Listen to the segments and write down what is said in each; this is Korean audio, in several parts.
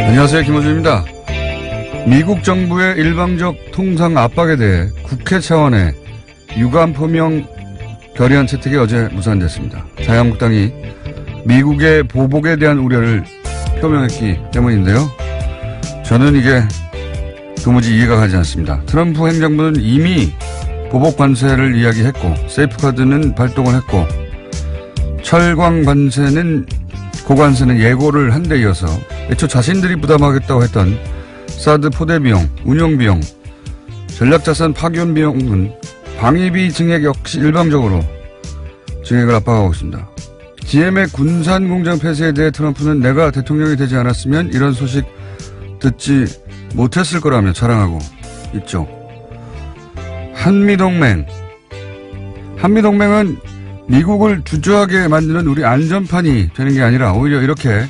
안녕하세요, 김호준입니다. 미국 정부의 일방적 통상 압박에 대해 국회 차원의 유감 표명 결의안 채택이 어제 무산됐습니다. 자유한국당이 미국의 보복에 대한 우려를 표명했기 때문인데요. 저는 이게 도무지 이해가 가지 않습니다. 트럼프 행정부는 이미 보복 관세를 이야기했고, 세이프카드는 발동을 했고, 철광 관세는 고관세는 예고를 한 데 이어서 애초 자신들이 부담하겠다고 했던 사드 포대 비용, 운영 비용, 전략자산 파견 비용은 방위비 증액 역시 일방적으로 증액을 압박하고 있습니다. GM의 군산 공장 폐쇄에 대해 트럼프는 내가 대통령이 되지 않았으면 이런 소식 듣지 못했을 거라며 자랑하고 있죠. 한미동맹은 미국을 주저하게 만드는 우리 안전판이 되는 게 아니라 오히려 이렇게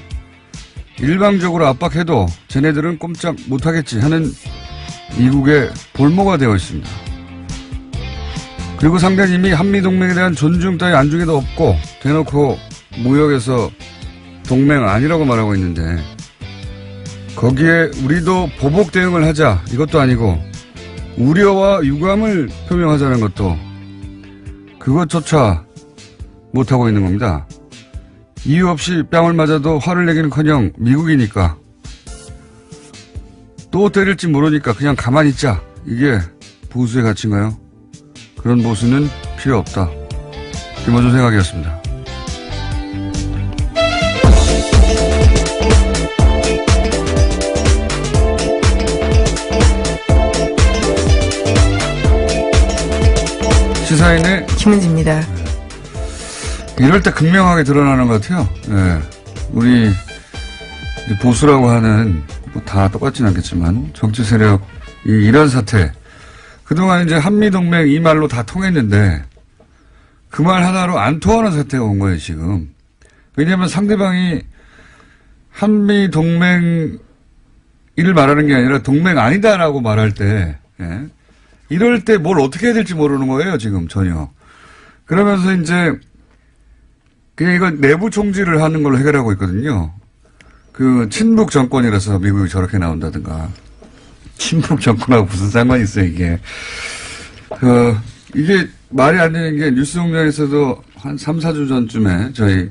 일방적으로 압박해도 쟤네들은 꼼짝 못하겠지 하는 미국의 볼모가 되어 있습니다. 그리고 상대는 이미 한미동맹에 대한 존중 따위 안중에도 없고 대놓고 무역에서 동맹 아니라고 말하고 있는데, 거기에 우리도 보복 대응을 하자 이것도 아니고 우려와 유감을 표명하자는 것도 그것조차 못하고 있는 겁니다. 이유 없이 뺨을 맞아도 화를 내기는커녕 미국이니까, 또 때릴지 모르니까 그냥 가만히 있자. 이게 보수의 가치인가요? 그런 보수는 필요 없다. 김어준 생각이었습니다. 시사인의 김은지입니다. 이럴 때 극명하게 드러나는 것 같아요. 네. 우리 보수라고 하는 뭐 다 똑같진 않겠지만 정치 세력이 이런 사태, 그동안 이제 한미동맹 이 말로 다 통했는데 그 말 하나로 안 통하는 사태가 온 거예요 지금. 왜냐하면 상대방이 한미동맹 이를 말하는 게 아니라 동맹 아니다라고 말할 때, 예. 이럴 때 뭘 어떻게 해야 될지 모르는 거예요 지금 전혀. 그러면서 이제 그냥 이거 내부 총질을 하는 걸로 해결하고 있거든요. 그 친북 정권이라서 미국이 저렇게 나온다든가. 친북 정권하고 무슨 상관이 있어요 이게. 이게 말이 안 되는 게 뉴스공장에서도 한 3, 4주 전쯤에 저희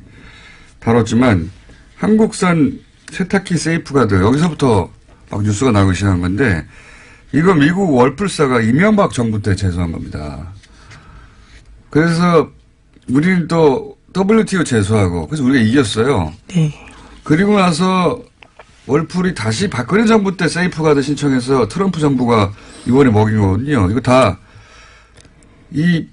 다뤘지만 한국산 세탁기 세이프가드, 여기서부터 막 뉴스가 나오기 시작한 건데, 이거 미국 월풀사가 이명박 정부 때 제소한 겁니다. 그래서 우리는 또 WTO 제소하고, 그래서 우리가 이겼어요. 네. 그리고 나서 월풀이 다시 박근혜 정부 때 세이프가드 신청해서 트럼프 정부가 이번에 먹인 거거든요. 이거 다 이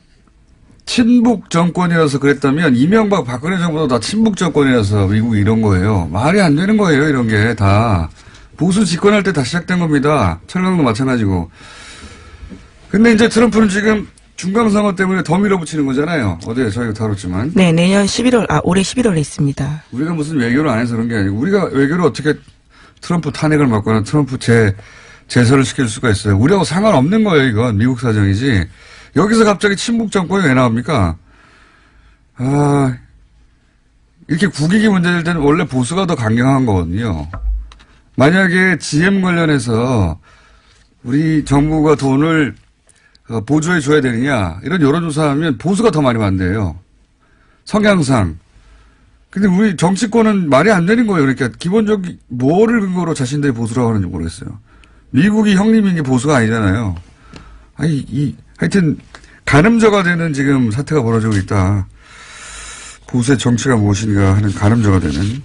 친북 정권이라서 그랬다면 이명박 박근혜 정부도 다 친북 정권이라서 미국이 이런 거예요. 말이 안 되는 거예요 이런 게 다. 보수 집권할 때 다 시작된 겁니다. 철강도 마찬가지고. 근데 이제 트럼프는 지금 중간선거 때문에 더 밀어붙이는 거잖아요. 어제 저희가 다뤘지만. 네, 올해 11월에 있습니다. 우리가 무슨 외교를 안 해서 그런 게 아니고, 우리가 외교를 어떻게 트럼프 탄핵을 막거나 트럼프 제소를 시킬 수가 있어요. 우리하고 상관없는 거예요, 이건. 미국 사정이지. 여기서 갑자기 친북 정권이 왜 나옵니까? 이렇게 국익이 문제될 때는 원래 보수가 더 강경한 거거든요. 만약에 GM 관련해서 우리 정부가 돈을 보조해 줘야 되느냐, 이런 여론조사하면 보수가 더 많이 반대해요. 성향상. 근데 우리 정치권은 말이 안 되는 거예요. 그러니까 기본적인 뭐를 근거로 자신들이 보수라고 하는지 모르겠어요. 미국이 형님인 게 보수가 아니잖아요. 하여튼 가늠저가 되는 지금 사태가 벌어지고 있다. 보수의 정치가 무엇인가 하는 가늠저가 되는.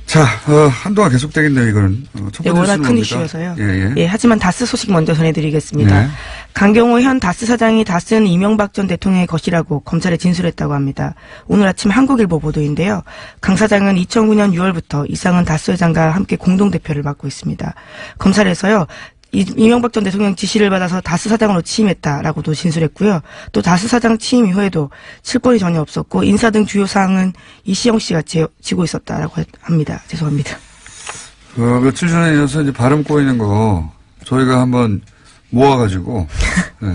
자, 한동안 계속되겠네요, 이거는. 첫 번째 워낙 큰 뭡니까? 이슈여서요. 예. 예, 하지만 다스 소식 먼저 전해드리겠습니다. 네. 강경호 현 다스 사장이 다스는 이명박 전 대통령의 것이라고 검찰에 진술했다고 합니다. 오늘 아침 한국일보 보도인데요. 강 사장은 2009년 6월부터 이상은 다스 회장과 함께 공동대표를 맡고 있습니다. 검찰에서요, 이명박 전 대통령 지시를 받아서 다스 사장으로 취임했다라고도 진술했고요. 또 다스 사장 취임 이후에도 칠권이 전혀 없었고 인사 등 주요 사항은 이시영 씨가 지고 있었다라고 합니다. 죄송합니다. 며칠 전에 이어서 이제 발음 꼬이는 거 저희가 한번 모아가지고. 네.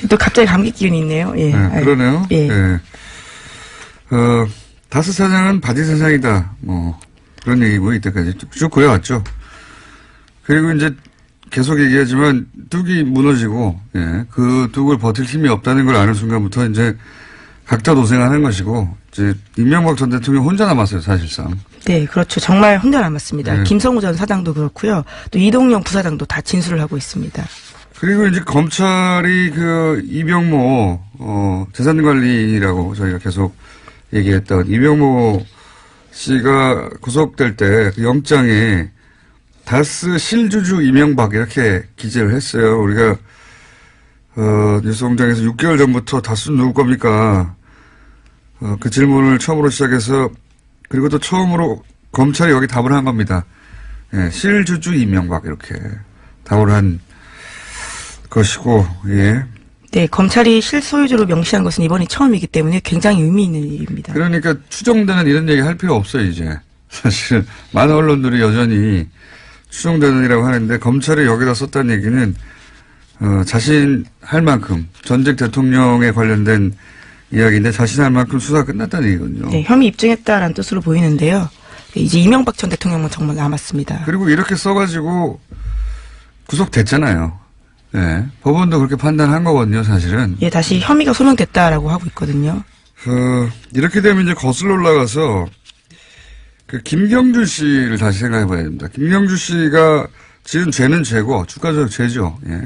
또 갑자기 감기 기운이 있네요. 예. 네, 그러네요. 예. 네. 다스 사장은 바지 사장이다. 그런 얘기고 이때까지 쭉 그래왔죠. 그리고 이제 계속 얘기하지만 뚝이 무너지고 예, 그 뚝을 버틸 힘이 없다는 걸 아는 순간부터 이제 각자 도생하는 것이고 이제 이명박 전 대통령 혼자 남았어요 사실상. 네, 그렇죠. 정말 혼자 남았습니다. 네. 김성우 전 사장도 그렇고요. 또 이동영 부사장도 다 진술을 하고 있습니다. 그리고 이제 검찰이 그 이병모 재산관리라고 저희가 계속 얘기했던 이병모 씨가 구속될 때 그 영장에 다스 실주주 이명박 이렇게 기재를 했어요. 우리가 뉴스공장에서 6개월 전부터 다스 누구 겁니까? 그 질문을 처음으로 시작해서 그리고 또 처음으로 검찰이 여기 답을 한 겁니다. 예, 실주주 이명박 이렇게 답을 한 것이고 예. 네, 검찰이 실소유주로 명시한 것은 이번이 처음이기 때문에 굉장히 의미 있는 일입니다. 그러니까 추정되는 이런 얘기 할 필요 없어요 이제. 사실 많은 언론들이 여전히 추정되는 일이라고 하는데 검찰이 여기다 썼다는 얘기는 자신 할 만큼 전직 대통령에 관련된 이야기인데 자신 할 만큼 수사가 끝났다는 얘기거든요. 네, 혐의 입증했다라는 뜻으로 보이는데요. 네, 이제 이명박 전 대통령은 정말 남았습니다. 그리고 이렇게 써가지고 구속됐잖아요. 네, 법원도 그렇게 판단한 거거든요 사실은. 예, 다시 혐의가 소명됐다라고 하고 있거든요. 이렇게 되면 이제 거슬러 올라가서 그 김경준 씨를 다시 생각해 봐야 됩니다. 김경준 씨가 지은 죄는 죄고 주가적 죄죠. 예.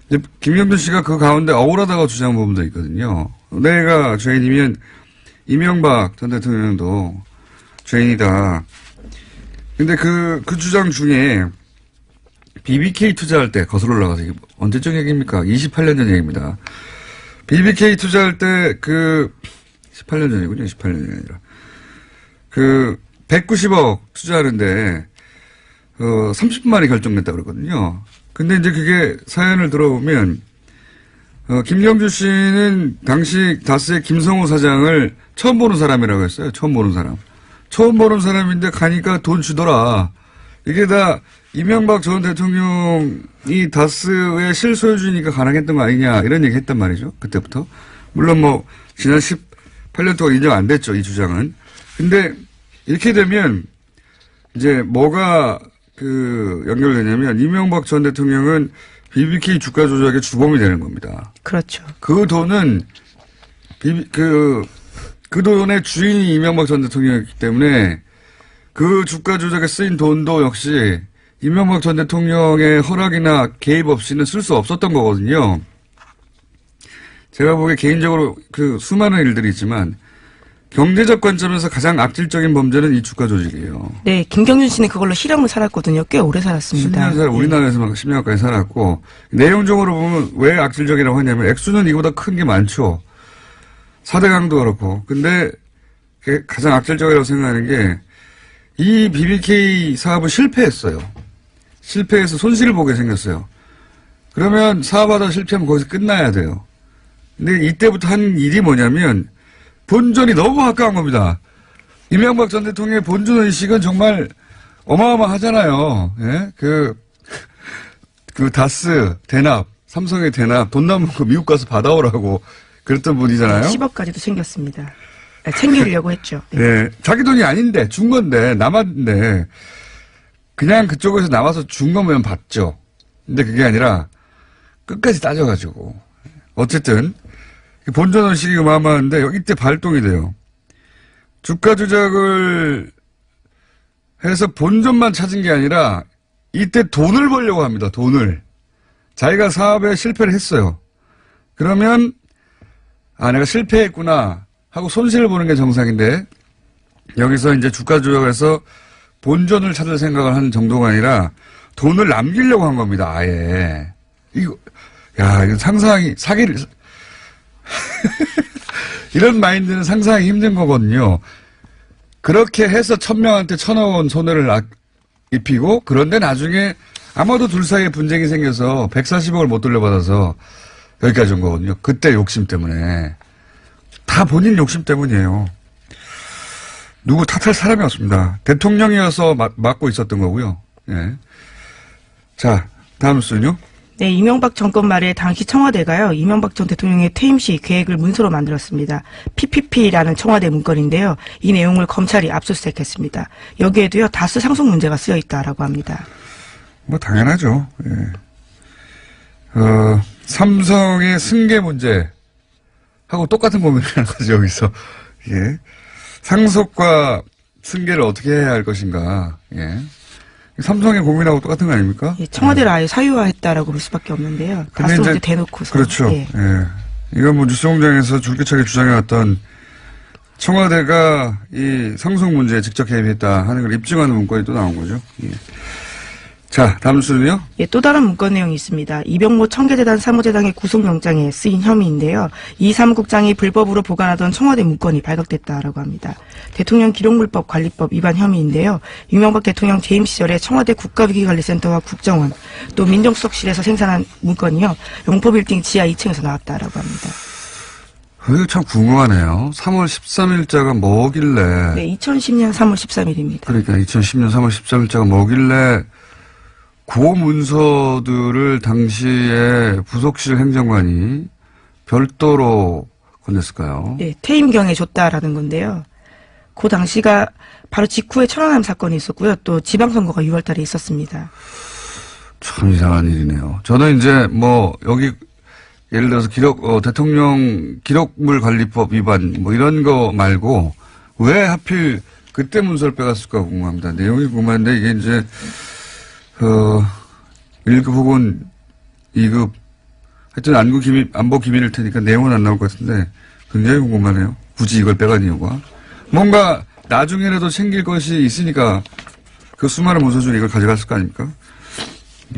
이제 김경준 씨가 그 가운데 억울하다고 주장한 부분도 있거든요. 내가 죄인이면 이명박 전 대통령도 죄인이다. 근데 그 주장 중에 BBK 투자할 때 거슬러 올라가서 이게 언제적 얘기입니까? 28년 전 얘기입니다. BBK 투자할 때 18년 전이군요. 18년이 아니라. 190억 투자하는데, 30분 만에 결정됐다고 그러거든요. 근데 이제 그게 사연을 들어보면, 김경주 씨는 당시 다스의 김성우 사장을 처음 보는 사람이라고 했어요. 처음 보는 사람. 처음 보는 사람인데 가니까 돈 주더라. 이게 다 이명박 전 대통령이 다스의 실소유주니까 가능했던 거 아니냐, 이런 얘기 했단 말이죠. 그때부터. 물론 뭐, 지난 18년 동안 인정 안 됐죠, 이 주장은. 근데, 이렇게 되면, 이제 뭐가 연결되냐면, 이명박 전 대통령은 BBK 주가 조작의 주범이 되는 겁니다. 그렇죠. 그 돈은, 그 돈의 주인이 이명박 전 대통령이기 때문에, 그 주가 조작에 쓰인 돈도 역시 이명박 전 대통령의 허락이나 개입 없이는 쓸 수 없었던 거거든요. 제가 보기에 개인적으로 수많은 일들이 있지만 경제적 관점에서 가장 악질적인 범죄는 이 주가 조직이에요. 네, 김경준 씨는 그걸로 실형을 살았거든요. 꽤 오래 살았습니다. 10년 우리나라에서만 10년까지 살았고 내용적으로 보면 왜 악질적이라고 하냐면 액수는 이보다 큰 게 많죠. 4대 강도 그렇고. 근데 가장 악질적이라고 생각하는 게 이 BBK 사업은 실패했어요. 실패해서 손실을 보게 생겼어요. 그러면 사업하다 실패하면 거기서 끝나야 돼요. 근데 이때부터 한 일이 뭐냐면 본전이 너무 가까운 겁니다. 이명박 전 대통령의 본전 의식은 정말 어마어마하잖아요. 예? 다스 대납, 삼성의 대납, 돈 남은 거 미국 가서 받아오라고 그랬던 분이잖아요. 10억까지도 챙겼습니다. 챙기려고 했죠. 네. 네. 자기 돈이 아닌데, 준 건데, 남았는데, 그냥 그쪽에서 남아서 준 거면 받죠. 근데 그게 아니라, 끝까지 따져가지고. 어쨌든, 본전 의식이 어마어마한데, 이때 발동이 돼요. 주가 조작을 해서 본전만 찾은 게 아니라, 이때 돈을 벌려고 합니다, 돈을. 자기가 사업에 실패를 했어요. 그러면, 내가 실패했구나. 하고 손실을 보는 게 정상인데 여기서 이제 주가 조작에서 본전을 찾을 생각을 하는 정도가 아니라 돈을 남기려고 한 겁니다. 아예. 이거 상상이 사기를 이런 마인드는 상상하기 힘든 거거든요. 그렇게 해서 1000명한테 1000억 원 손해를 입히고 그런데 나중에 아마도 둘 사이에 분쟁이 생겨서 140억을 못 돌려받아서 여기까지 온 거거든요. 그때 욕심 때문에. 다 본인 욕심 때문이에요. 누구 탓할 사람이 없습니다. 대통령이어서 맡고 있었던 거고요. 예. 자, 다음 순요. 네, 이명박 정권 말에 당시 청와대가요, 이명박 전 대통령의 퇴임 시 계획을 문서로 만들었습니다. PPP라는 청와대 문건인데요. 이 내용을 검찰이 압수수색했습니다. 여기에도요, 다스 상속 문제가 쓰여 있다라고 합니다. 뭐 당연하죠. 예. 삼성의 승계 문제하고 똑같은 고민을 하는 거죠, 여기서. 예. 상속과 승계를 어떻게 해야 할 것인가. 예. 삼성의 고민하고 똑같은 거 아닙니까? 예, 청와대를 아예 사유화했다라고 볼 수밖에 없는데요. 다스 문제 대놓고서. 그렇죠. 예. 예. 이건 뭐 뉴스공장에서 줄기차게 주장해왔던 청와대가 이 상속 문제에 직접 개입했다 하는 걸 입증하는 문건이 또 나온 거죠. 예. 자, 다음 수는요? 예, 또 다른 문건 내용이 있습니다. 이병모 청계재단 사무재당의 구속영장에 쓰인 혐의인데요. 이 사무국장이 불법으로 보관하던 청와대 문건이 발각됐다라고 합니다. 대통령 기록물법 관리법 위반 혐의인데요. 이명박 대통령 재임 시절에 청와대 국가위기관리센터와 국정원 또 민정수석실에서 생산한 문건이요. 영포빌딩 지하 2층에서 나왔다라고 합니다. 이거 참 궁금하네요. 3월 13일자가 뭐길래. 네, 2010년 3월 13일입니다. 그러니까 2010년 3월 13일자가 뭐길래 그 문서들을 당시에 부속실 행정관이 별도로 건넸을까요? 네, 퇴임경에 줬다라는 건데요. 그 당시가 바로 직후에 천안함 사건이 있었고요. 또 지방선거가 6월 달에 있었습니다. 참 이상한 일이네요. 저는 이제 뭐 여기 예를 들어서 대통령 기록물 관리법 위반 뭐 이런 거 말고 왜 하필 그때 문서를 빼갔을까 궁금합니다. 내용이 궁금한데 이게 이제 1급 혹은 2급, 하여튼 안보 기밀일 테니까 내용은 안 나올 것 같은데 굉장히 궁금하네요. 굳이 이걸 빼간 이유가. 뭔가 나중에라도 챙길 것이 있으니까 그 수많은 문서 중에 이걸 가져갔을 거 아닙니까?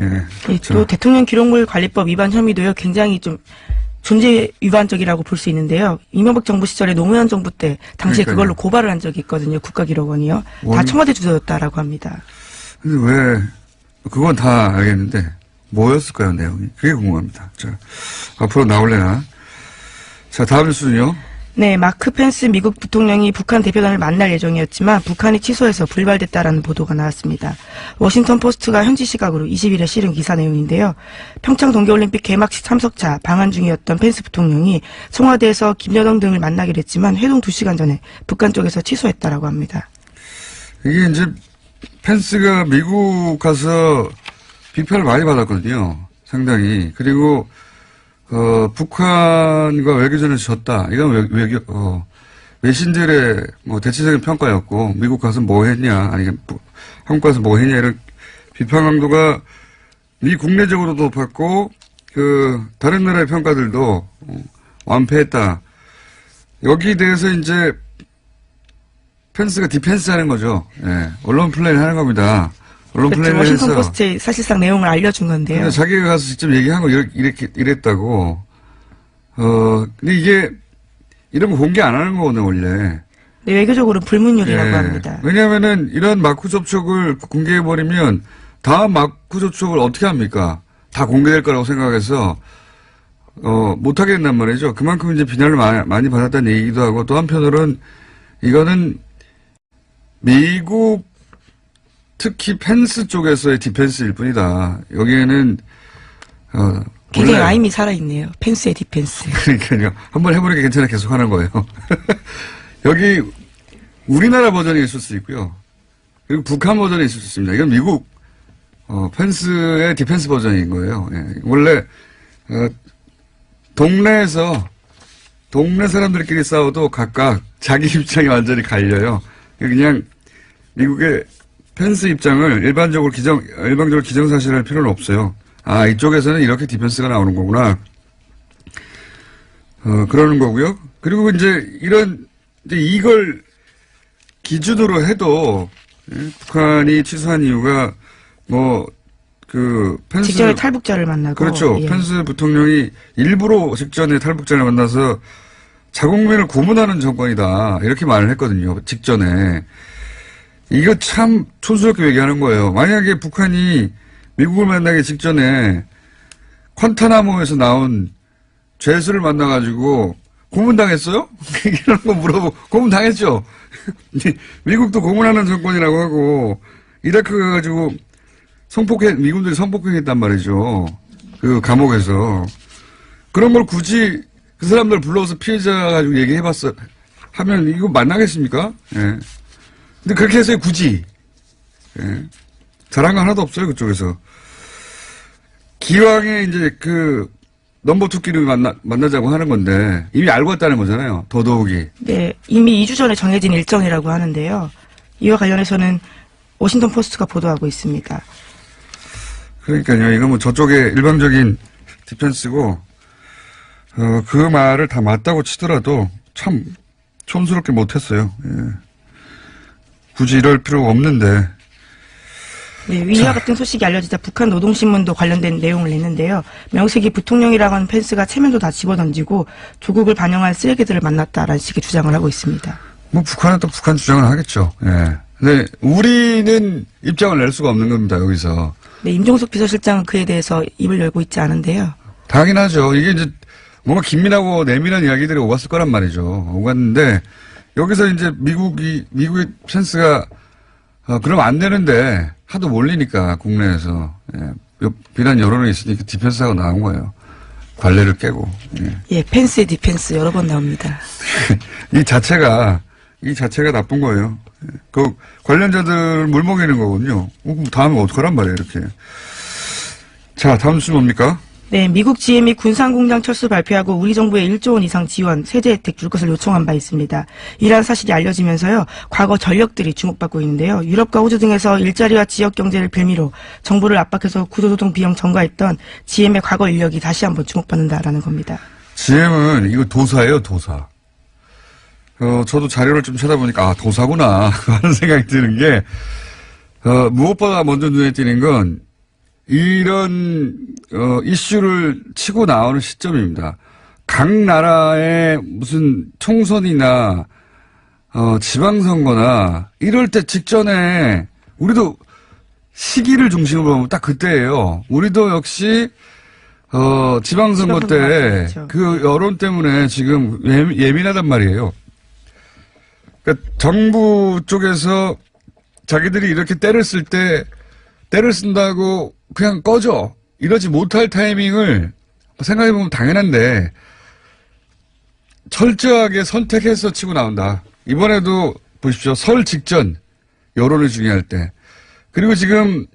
예. 예, 또 대통령 기록물 관리법 위반 혐의도요, 굉장히 좀 존재 위반적이라고 볼 수 있는데요. 이명박 정부 시절에 노무현 정부 때 당시에 그러니까요. 그걸로 고발을 한 적이 있거든요. 국가기록원이요. 다 청와대 주소였다라고 합니다. 근데 왜, 그건 다 알겠는데, 뭐였을까요, 내용이? 그게 궁금합니다. 자, 앞으로 나올래나. 자, 다음 뉴스는요. 네, 마크 펜스 미국 부통령이 북한 대표단을 만날 예정이었지만 북한이 취소해서 불발됐다라는 보도가 나왔습니다. 워싱턴 포스트가 현지 시각으로 20일에 실은 기사 내용인데요. 평창 동계올림픽 개막식 참석차 방한 중이었던 펜스 부통령이 청와대에서 김여정 등을 만나기로 했지만 회동 2시간 전에 북한 쪽에서 취소했다라고 합니다. 이게 이제 펜스가 미국 가서 비판을 많이 받았거든요. 상당히. 그리고 북한과 외교전에서 졌다. 이건 외신들의 뭐 대체적인 평가였고, 미국 가서 뭐 했냐, 아니, 한국 가서 뭐 했냐, 이런 비판 강도가 미 국내적으로도 높았고, 다른 나라의 평가들도 완패했다. 여기에 대해서 이제 펜스가 디펜스 하는 거죠. 예. 언론 플레이를 하는 겁니다. 언론 그렇죠. 플레이를 워싱턴 해서. 포스트에 사실상 내용을 알려준 건데요. 근데 자기가 가서 직접 얘기한 거 이랬다고. 근데 이게 이런 거 공개 안 하는 거거든요, 원래. 네, 외교적으로 불문율이라고 예. 합니다. 왜냐면은 이런 마크 접촉을 공개해버리면 다음 마크 접촉을 어떻게 합니까? 다 공개될 거라고 생각해서, 못하게 된단 말이죠. 그만큼 이제 비난을 많이 받았다는 얘기기도 하고 또 한편으로는 이거는 미국 특히 펜스 쪽에서의 디펜스일 뿐이다. 여기에는 굉장히 라임이 살아있네요. 펜스의 디펜스. 그러니까요. 한번 해보니까 괜찮아 계속 하는 거예요. 여기 우리나라 버전이 있을 수 있고요. 그리고 북한 버전이 있을 수 있습니다. 이건 미국 펜스의 디펜스 버전인 거예요. 예. 원래 동네에서 동네 사람들끼리 싸워도 각각 자기 입장이 완전히 갈려요. 그냥 미국의 펜스 입장을 일방적으로 기정사실할 필요는 없어요. 아, 이쪽에서는 이렇게 디펜스가 나오는 거구나. 그러는 거고요. 그리고 이제 이걸 기준으로 해도, 예, 북한이 취소한 이유가 펜스. 직전에 탈북자를 만나고. 그렇죠. 예. 펜스 부통령이 일부러 직전에 탈북자를 만나서 자국민을 고문하는 정권이다. 이렇게 말을 했거든요. 직전에. 이거 참 촌스럽게 얘기하는 거예요. 만약에 북한이 미국을 만나기 직전에 퀀타나모에서 나온 죄수를 만나가지고 고문당했어요? 이런 거 물어보고 고문당했죠. 미국도 고문하는 정권이라고 하고 이라크 가가지고 미군들이 성폭행했단 말이죠. 그 감옥에서. 그런 걸 굳이 그 사람들 불러서 피해자 가지고 얘기해봤어. 하면 이거 만나겠습니까? 예. 근데 그렇게 해서 굳이. 예. 잘한 거 하나도 없어요, 그쪽에서. 기왕에 이제 그 넘버2끼리 만나자고 하는 건데 이미 알고 왔다는 거잖아요. 더더욱이. 네, 이미 2주 전에 정해진 일정이라고 하는데요. 이와 관련해서는 워싱턴 포스트가 보도하고 있습니다. 그러니까요. 이건 뭐 저쪽의 일방적인 디펜스고 그 말을 다 맞다고 치더라도 참 촌스럽게 못했어요. 예. 굳이 이럴 필요가 없는데. 네, 위와 같은 소식이 알려지자 북한 노동신문도 관련된 내용을 냈는데요. 명색이 부통령이라고 하는 펜스가 체면도 다 집어던지고 조국을 반영한 쓰레기들을 만났다라는 식의 주장을 하고 있습니다. 뭐 북한은 또 북한 주장을 하겠죠. 예. 근데 우리는 입장을 낼 수가 없는 겁니다. 여기서. 네, 임종석 비서실장은 그에 대해서 입을 열고 있지 않은데요. 당연하죠. 이게 이제 뭔가 긴밀하고 내밀한 이야기들이 오갔을 거란 말이죠. 오갔는데 여기서 이제 미국의 펜스가 그러면 안 되는데 하도 몰리니까 국내에서 비난 여론이 있으니까 디펜스하고 나온 거예요. 관례를 깨고. 예, 펜스의 디펜스 여러 번 나옵니다. 이 자체가 나쁜 거예요. 그 관련자들 물먹이는 거거든요. 다음에 어떡하란 말이에요, 이렇게. 자, 다음 뉴스 뭡니까? 네, 미국 GM이 군산공장 철수 발표하고 우리 정부에 1조 원 이상 지원, 세제 혜택 줄 것을 요청한 바 있습니다. 이러한 사실이 알려지면서요, 과거 전력들이 주목받고 있는데요. 유럽과 호주 등에서 일자리와 지역 경제를 빌미로 정부를 압박해서 구조조정 비용 전가했던 GM의 과거 인력이 다시 한번 주목받는다라는 겁니다. GM은 이거 도사예요, 도사. 저도 자료를 좀 찾아보니까, 도사구나. 하는 생각이 드는 게, 무엇보다 먼저 눈에 띄는 건, 이런, 이슈를 치고 나오는 시점입니다. 각 나라의 무슨 총선이나, 지방선거나, 이럴 때 직전에, 우리도 시기를 중심으로 보면 딱 그때예요. 우리도 역시, 지방선거 때, 그렇죠. 그 여론 때문에 지금 예민하단 말이에요. 그러니까 정부 쪽에서 자기들이 이렇게 때를 쓸 때 때를 쓴다고 그냥 꺼져. 이러지 못할 타이밍을 생각해보면 당연한데 철저하게 선택해서 치고 나온다. 이번에도 보십시오. 설 직전 여론이 중요할 때. 그리고 지금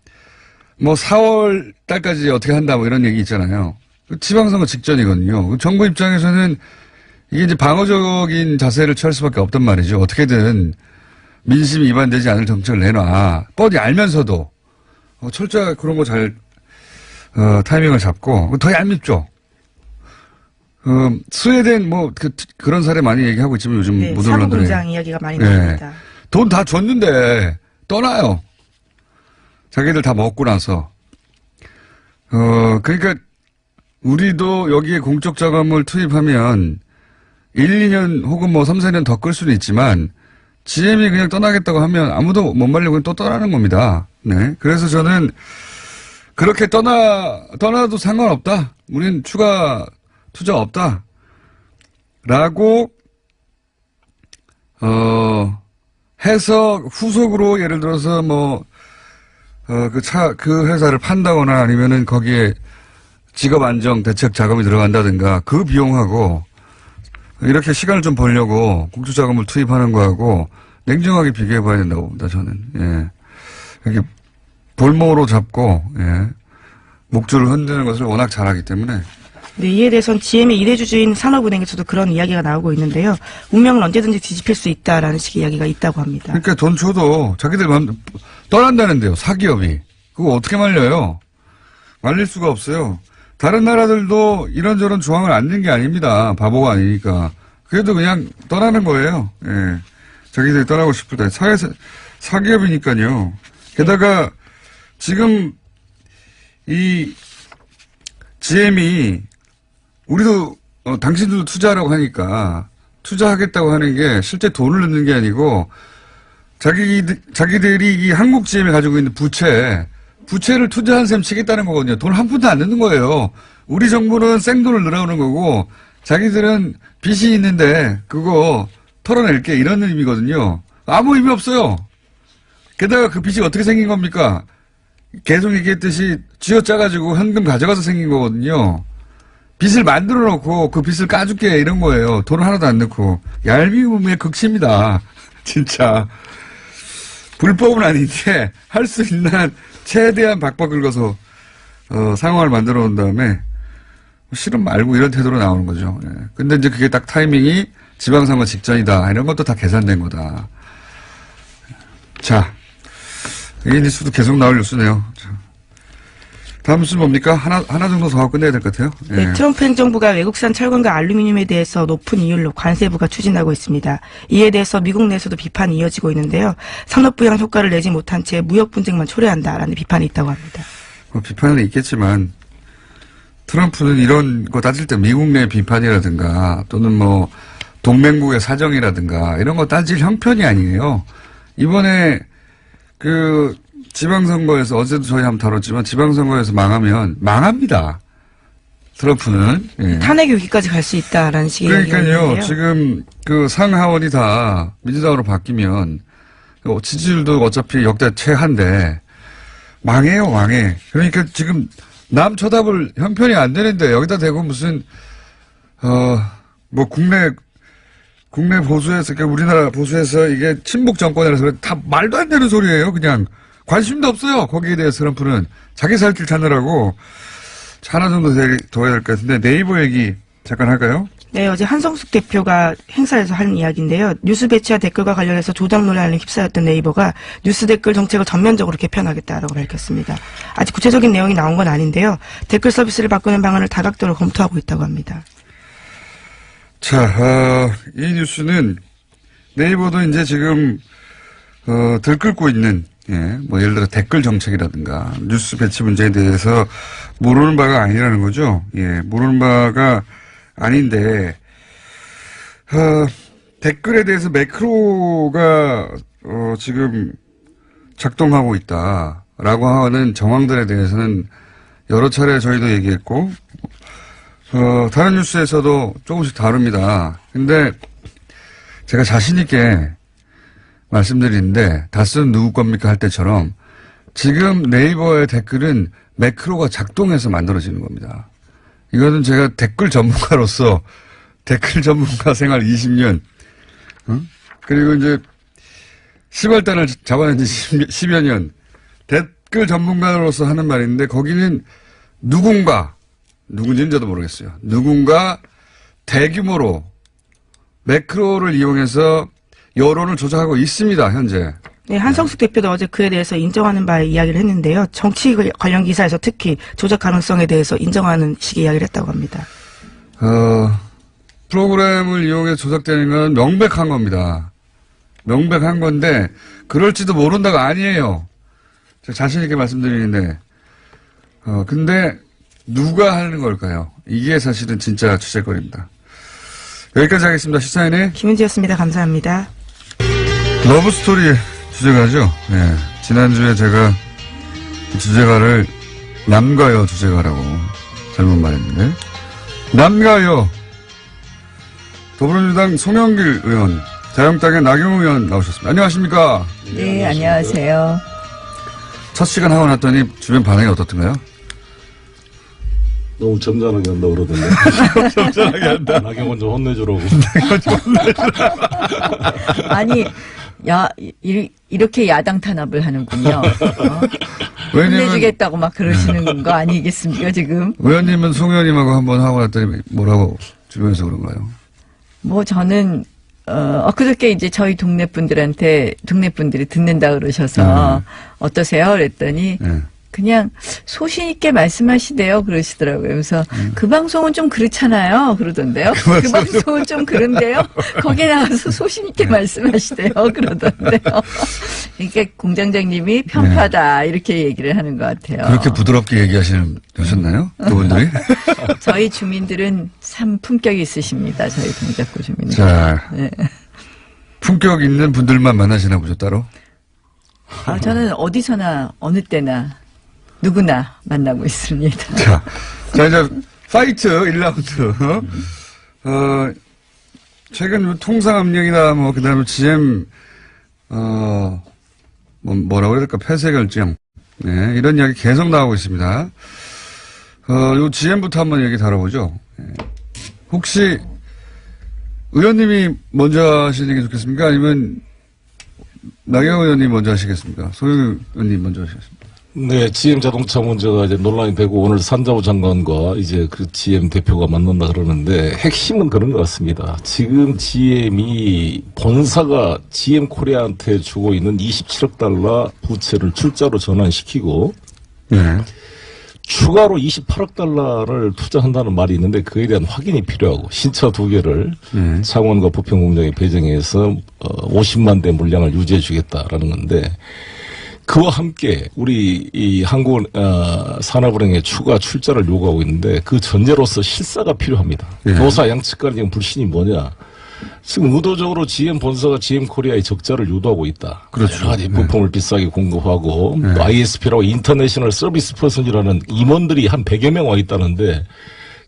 뭐 4월 달까지 어떻게 한다 뭐 이런 얘기 있잖아요. 지방선거 직전이거든요. 정부 입장에서는 이게 이제 방어적인 자세를 취할 수밖에 없단 말이죠. 어떻게든 민심 위반되지 않을 정책을 내놔. 뻔히 알면서도 철저하게 그런 거 잘 타이밍을 잡고 더 얄밉죠. 스웨덴 뭐 그런 사례 많이 얘기하고 있지만 요즘 네, 못 올라오는데 사무공장 이야기가 많이 나옵니다. 돈 다 줬는데 떠나요. 자기들 다 먹고 나서. 그러니까 우리도 여기에 공적 자금을 투입하면 1, 2년 혹은 뭐 3, 4년 더 끌 수는 있지만 GM이 그냥 떠나겠다고 하면 아무도 못 말리고 또 떠나는 겁니다. 네. 그래서 저는 그렇게 떠나도 상관없다. 우리는 추가 투자 없다. 라고, 해서 후속으로 예를 들어서 뭐, 그 회사를 판다거나 아니면은 거기에 직업 안정 대책 자금이 들어간다든가 그 비용하고 이렇게 시간을 좀 벌려고 공적 자금을 투입하는 거하고 냉정하게 비교해 봐야 된다고 봅니다, 저는. 예. 이렇게 볼모로 잡고, 예. 목줄을 흔드는 것을 워낙 잘하기 때문에. 네, 이에 대해서는 GM의 이대주주인 산업은행에서도 그런 이야기가 나오고 있는데요. 운명은 언제든지 뒤집힐 수 있다라는 식의 이야기가 있다고 합니다. 그러니까 돈 줘도 자기들 마음 떠난다는데요, 사기업이. 그거 어떻게 말려요? 말릴 수가 없어요. 다른 나라들도 이런저런 조항을 안 낸 게 아닙니다. 바보가 아니니까. 그래도 그냥 떠나는 거예요. 예. 자기들이 떠나고 싶을 때. 사기업이니까요. 게다가 지금 이 GM이 우리도 당신들도 투자하라고 하니까 투자하겠다고 하는 게 실제 돈을 넣는 게 아니고 자기들이 이 한국 GM이 가지고 있는 부채를 투자한 셈 치겠다는 거거든요. 돈 한 푼도 안 넣는 거예요. 우리 정부는 생돈을 늘어오는 거고 자기들은 빚이 있는데 그거 털어낼게 이런 의미거든요. 아무 의미 없어요. 게다가 그 빚이 어떻게 생긴 겁니까? 계속 얘기했듯이 쥐어짜가지고 현금 가져가서 생긴 거거든요. 빚을 만들어 놓고 그 빚을 까줄게 이런 거예요. 돈 하나도 안 넣고. 얄미움의 극치입니다. 진짜. 불법은 아닌데 할 수 있는 최대한 박박 긁어서 상황을 만들어 놓은 다음에 실은 말고 이런 태도로 나오는 거죠. 예. 근데 이제 그게 딱 타이밍이 지방선거 직전이다. 이런 것도 다 계산된 거다. 자, 이 뉴스도 계속 나올 뉴스네요. 자. 다음 뉴스 뭡니까? 하나 정도 더 하고 끝내야 될 것 같아요. 예. 네, 트럼프 행정부가 외국산 철강과 알루미늄에 대해서 높은 이율로 관세부가 추진하고 있습니다. 이에 대해서 미국 내에서도 비판이 이어지고 있는데요. 산업부양 효과를 내지 못한 채 무역 분쟁만 초래한다라는 비판이 있다고 합니다. 비판은 있겠지만 트럼프는 이런 거 따질 때 미국 내 비판이라든가 또는 뭐 동맹국의 사정이라든가 이런 거 따질 형편이 아니에요. 이번에 그 지방선거에서 어제도 저희 한번 다뤘지만 지방선거에서 망하면 망합니다. 트럼프는. 예. 탄핵 요기까지 갈 수 있다라는 식의 그러니까요. 이야기인데요. 지금 그 상하원이 다 민주당으로 바뀌면 지지율도 어차피 역대 최하인데 망해요, 망해. 그러니까 지금 남 쳐다볼 형편이 안 되는데 여기다 대고 무슨 뭐 국내 보수에서 그러니까 우리나라 보수에서 이게 친북 정권이라서 그래 다 말도 안 되는 소리예요. 그냥 관심도 없어요. 거기에 대해서 트럼프는 자기 살 길 찾느라고 하나 정도 더 해야 될 것 같은데 네이버 얘기 잠깐 할까요? 네, 어제 한성숙 대표가 행사에서 한 이야기인데요. 뉴스 배치와 댓글과 관련해서 조작 논란에 휩싸였던 네이버가 뉴스 댓글 정책을 전면적으로 개편하겠다라고 밝혔습니다. 아직 구체적인 내용이 나온 건 아닌데요. 댓글 서비스를 바꾸는 방안을 다각도로 검토하고 있다고 합니다. 자, 이 뉴스는 네이버도 이제 지금 들끓고 있는 뭐 예를 들어 댓글 정책이라든가 뉴스 배치 문제에 대해서 모르는 바가 아니라는 거죠. 예, 모르는 바가 아닌데 댓글에 대해서 매크로가 지금 작동하고 있다라고 하는 정황들에 대해서는 여러 차례 저희도 얘기했고 다른 뉴스에서도 조금씩 다룹니다. 근데 제가 자신 있게 말씀드리는데 다스는 누구 겁니까 할 때처럼 지금 네이버의 댓글은 매크로가 작동해서 만들어지는 겁니다. 이거는 제가 댓글 전문가로서 댓글 전문가 생활 20년 그리고 이제 10월달을 잡아낸 지 10여 년 댓글 전문가로서 하는 말인데 거기는 누군지는 저도 모르겠어요. 누군가 대규모로 매크로를 이용해서 여론을 조작하고 있습니다. 현재. 네, 한성숙 대표도 어제 그에 대해서 인정하는 바에 이야기를 했는데요. 정치 관련 기사에서 특히 조작 가능성에 대해서 인정하는 식의 이야기를 했다고 합니다. 프로그램을 이용해 조작되는 건 명백한 겁니다. 명백한 건데 그럴지도 모른다가 아니에요. 제가 자신 있게 말씀드리는데 근데 누가 하는 걸까요? 이게 사실은 진짜 주제거리입니다. 여기까지 하겠습니다. 시사인의 김은지였습니다. 감사합니다. 러브스토리 주제가죠. 네. 지난주에 제가 주제가를 남가요 주제가라고 잘못 말했는데 남가요 더불어민주당 송영길 의원 자유한국당의 나경원 의원 나오셨습니다. 안녕하십니까? 네, 안녕하세요. 첫 시간 하고 났더니 주변 반응이 어떻던가요? 너무 점잖하게 한다고 그러던데. 점잖하게 한다. 나경원 좀 혼내주라고. 아니, 이렇게 야당 탄압을 하는군요. 혼내주겠다고 막 그러시는 거 아니겠습니까, 지금? 의원님은 송 의원님하고 한번 하고 났더니 뭐라고 주변에서 그런가요? 뭐 저는, 그저께 이제 저희 동네 분들이 듣는다 그러셔서 어떠세요? 그랬더니 그냥 소신 있게 말씀하시대요. 그러시더라고요. 그래서 그 방송은 좀 그렇잖아요. 그러던데요. 그 방송은 좀 그런데요. 거기에 나와서 소신 있게 말씀하시대요. 그러던데요. 그러니까 공장장님이 편파다 이렇게 얘기를 하는 것 같아요. 그렇게 부드럽게 얘기하셨나요? 그분들이? 저희 주민들은 참 품격이 있으십니다. 저희 동작구 주민들. 자, 네. 품격 있는 분들만 만나시나 보죠, 따로? 저는 어디서나 어느 때나 누구나 만나고 있습니다. 자 이제 파이트 1라운드. 최근 통상압력이나 뭐 그다음에 GM 뭐라고 해야 될까 폐쇄 결정 네, 이런 이야기 계속 나오고 있습니다. 요 GM부터 한번 얘기 다뤄보죠. 혹시 의원님이 먼저 하시는 게 좋겠습니까? 아니면 나경원 의원님 먼저 하시겠습니까? 소영 의원님 먼저 하시겠습니까? 네, GM 자동차 문제가 이제 논란이 되고 오늘 산자부 장관과 이제 그 GM 대표가 만난다 그러는데 핵심은 그런 것 같습니다. 지금 GM이 본사가 GM 코리아한테 주고 있는 27억 달러 부채를 출자로 전환시키고 네. 추가로 28억 달러를 투자한다는 말이 있는데 그에 대한 확인이 필요하고 신차 2개를 창원과 부평공장에 배정해서 50만 대 물량을 유지해 주겠다라는 건데 그와 함께 우리 이 한국 산업은행에 추가 출자를 요구하고 있는데 그 전제로서 실사가 필요합니다. 예. 교사 양측 간의 지금 불신이 뭐냐? 지금 의도적으로 GM 본사가 GM 코리아의 적자를 유도하고 있다. 그렇죠. 여러 가지 부품을 비싸게 공급하고 또 ISP라고 인터내셔널 서비스 퍼슨이라는 임원들이 한 100여 명 와 있다는데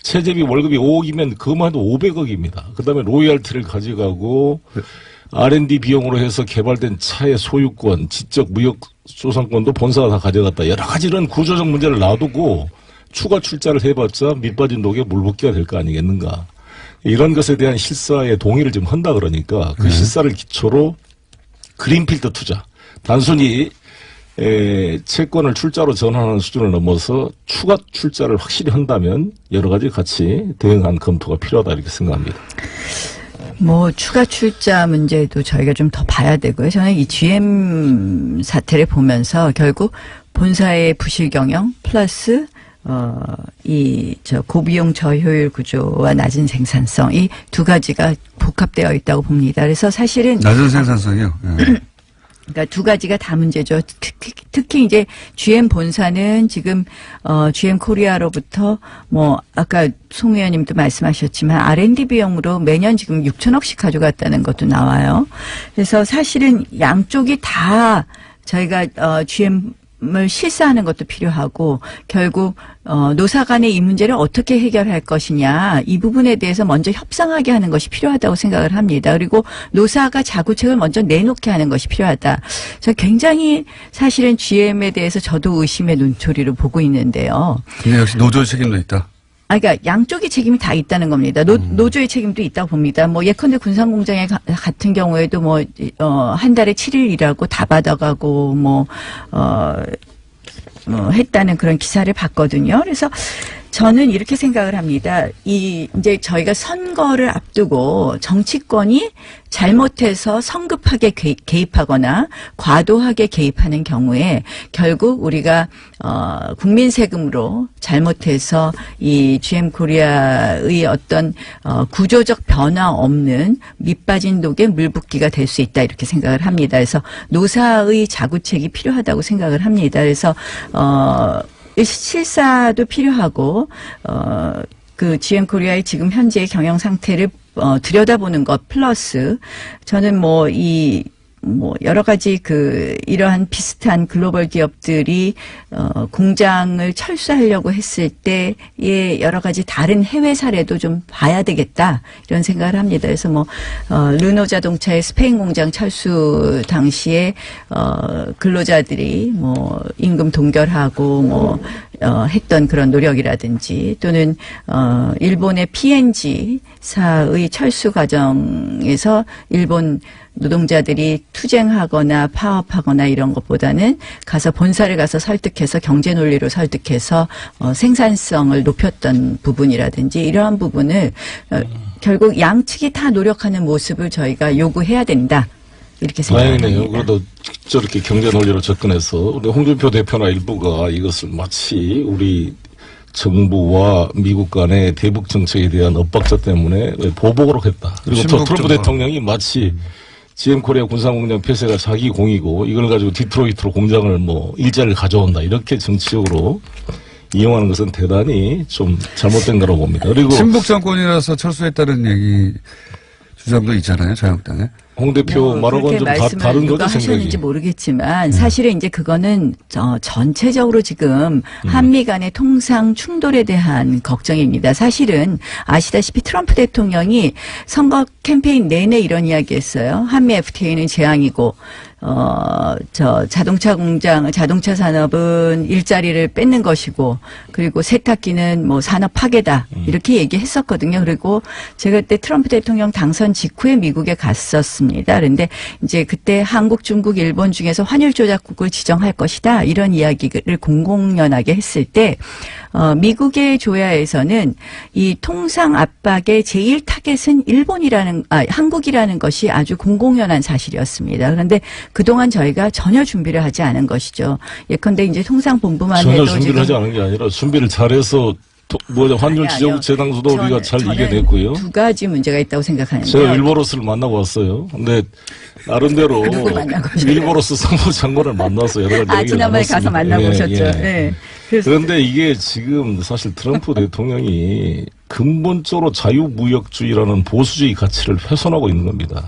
체제비 월급이 5억이면 그것만 해도 500억입니다. 그다음에 로열티를 가져가고 R&D 비용으로 해서 개발된 차의 소유권, 지적 무역 소상권도 본사가 다 가져갔다. 여러 가지 이런 구조적 문제를 놔두고 추가 출자를 해봤자 밑빠진 독에 물붓기가 될 거 아니겠는가. 이런 것에 대한 실사의 동의를 좀 한다 그러니까 그 실사를 기초로 그린필드 투자. 단순히 채권을 출자로 전환하는 수준을 넘어서 추가 출자를 확실히 한다면 여러 가지 같이 대응한 검토가 필요하다 이렇게 생각합니다. 뭐 추가 출자 문제도 저희가 좀 더 봐야 되고요. 저는 이 GM 사태를 보면서 결국 본사의 부실 경영 플러스 고비용 저효율 구조와 낮은 생산성 이 두 가지가 복합되어 있다고 봅니다. 그래서 사실은 낮은 생산성이요. 네. 그러니까 두 가지가 다 문제죠. 특히 이제 GM 본사는 지금 GM 코리아로부터 뭐 아까 송 의원님도 말씀하셨지만 R&D 비용으로 매년 지금 6천억씩 가져갔다는 것도 나와요. 그래서 사실은 양쪽이 다 저희가 GM을 실사하는 것도 필요하고 결국 노사 간의 이 문제를 어떻게 해결할 것이냐 이 부분에 대해서 먼저 협상하게 하는 것이 필요하다고 생각을 합니다. 그리고 노사가 자구책을 먼저 내놓게 하는 것이 필요하다. 그래서 굉장히 사실은 GM에 대해서 저도 의심의 눈초리로 보고 있는데요. 근데 역시 노조 책임도 있다. 그러니까 양쪽의 책임이 다 있다는 겁니다. 노조의 책임도 있다고 봅니다. 뭐 예컨대 군산공장에 같은 경우에도 뭐 한 달에 7일 일하고 다 받아가고 했다는 그런 기사를 봤거든요. 그래서 저는 이렇게 생각을 합니다. 이제 저희가 선거를 앞두고 정치권이 잘못해서 성급하게 개입하거나 과도하게 개입하는 경우에 결국 우리가 국민 세금으로 잘못해서 이 GM 코리아의 어떤 구조적 변화 없는 밑빠진 독에 물붓기가 될 수 있다 이렇게 생각을 합니다. 그래서 노사의 자구책이 필요하다고 생각을 합니다. 그래서 실사도 필요하고 그 GM 코리아의 지금 현재의 경영 상태를 들여다보는 것 플러스 저는 여러 가지 이러한 비슷한 글로벌 기업들이 공장을 철수하려고 했을 때의 여러 가지 다른 해외 사례도 좀 봐야 되겠다 이런 생각을 합니다. 그래서 르노 자동차의 스페인 공장 철수 당시에 근로자들이 임금 동결하고 했던 그런 노력이라든지 또는 일본의 P&G사의 철수 과정에서 일본 노동자들이 투쟁하거나 파업하거나 이런 것보다는 본사를 가서 설득해서 경제 논리로 설득해서 생산성을 높였던 부분이라든지 이러한 부분을 결국 양측이 다 노력하는 모습을 저희가 요구해야 된다. 이렇게 생각합니다. 다행이네요. 그래도 저렇게 경제 논리로 접근해서 우리 홍준표 대표나 일부가 이것을 마치 우리 정부와 미국 간의 대북 정책에 대한 엇박자 때문에 보복으로 했다. 그리고 또 트럼프 대통령이 마치 GM 코리아 군산공장 폐쇄가 자기 공이고 이걸 가지고 디트로이트로 공장을 일자리를 가져온다. 이렇게 정치적으로 이용하는 것은 대단히 좀 잘못된 거라고 봅니다. 그리고 친북 정권이라서 철수했다는 얘기 주장도 있잖아요. 자유한국당에. 홍 대표 말하고는 좀 다른 거죠, 생각이. 하셨는지 모르겠지만 사실은 이제 그거는 전체적으로 지금 한미 간의 통상 충돌에 대한 걱정입니다. 사실은 아시다시피 트럼프 대통령이 선거 캠페인 내내 이런 이야기했어요. 한미 FTA는 재앙이고 자동차 공장, 자동차 산업은 일자리를 뺏는 것이고, 그리고 세탁기는 뭐 산업 파괴다. 이렇게 얘기했었거든요. 그리고 제가 그때 트럼프 대통령 당선 직후에 미국에 갔었습니다. 그런데 이제 그때 한국, 중국, 일본 중에서 환율 조작국을 지정할 것이다. 이런 이야기를 공공연하게 했을 때, 미국의 조야에서는 이 통상 압박의 제일 타겟은 한국이라는 것이 아주 공공연한 사실이었습니다. 그런데 그동안 저희가 전혀 준비를 하지 않은 것이죠. 예컨대 이제 통상본부만 전혀 해도 준비를 하지 않은 게 아니라 준비를 잘해서 환율 지정 재당수도 우리가 잘 이겨냈고요. 두 가지 문제가 있다고 생각하는데요. 제가 일보로스를 만나고 왔어요. 근데 나름대로 누구 만나고 오셨어요? 일보로스 상무장관을 만나서 여러 가지 얘기를 지난번에 가서 나눴습니다. 만나고 오셨죠. 네. 그런데 이게 지금 사실 트럼프 대통령이 근본적으로 자유무역주의라는 보수주의 가치를 훼손하고 있는 겁니다.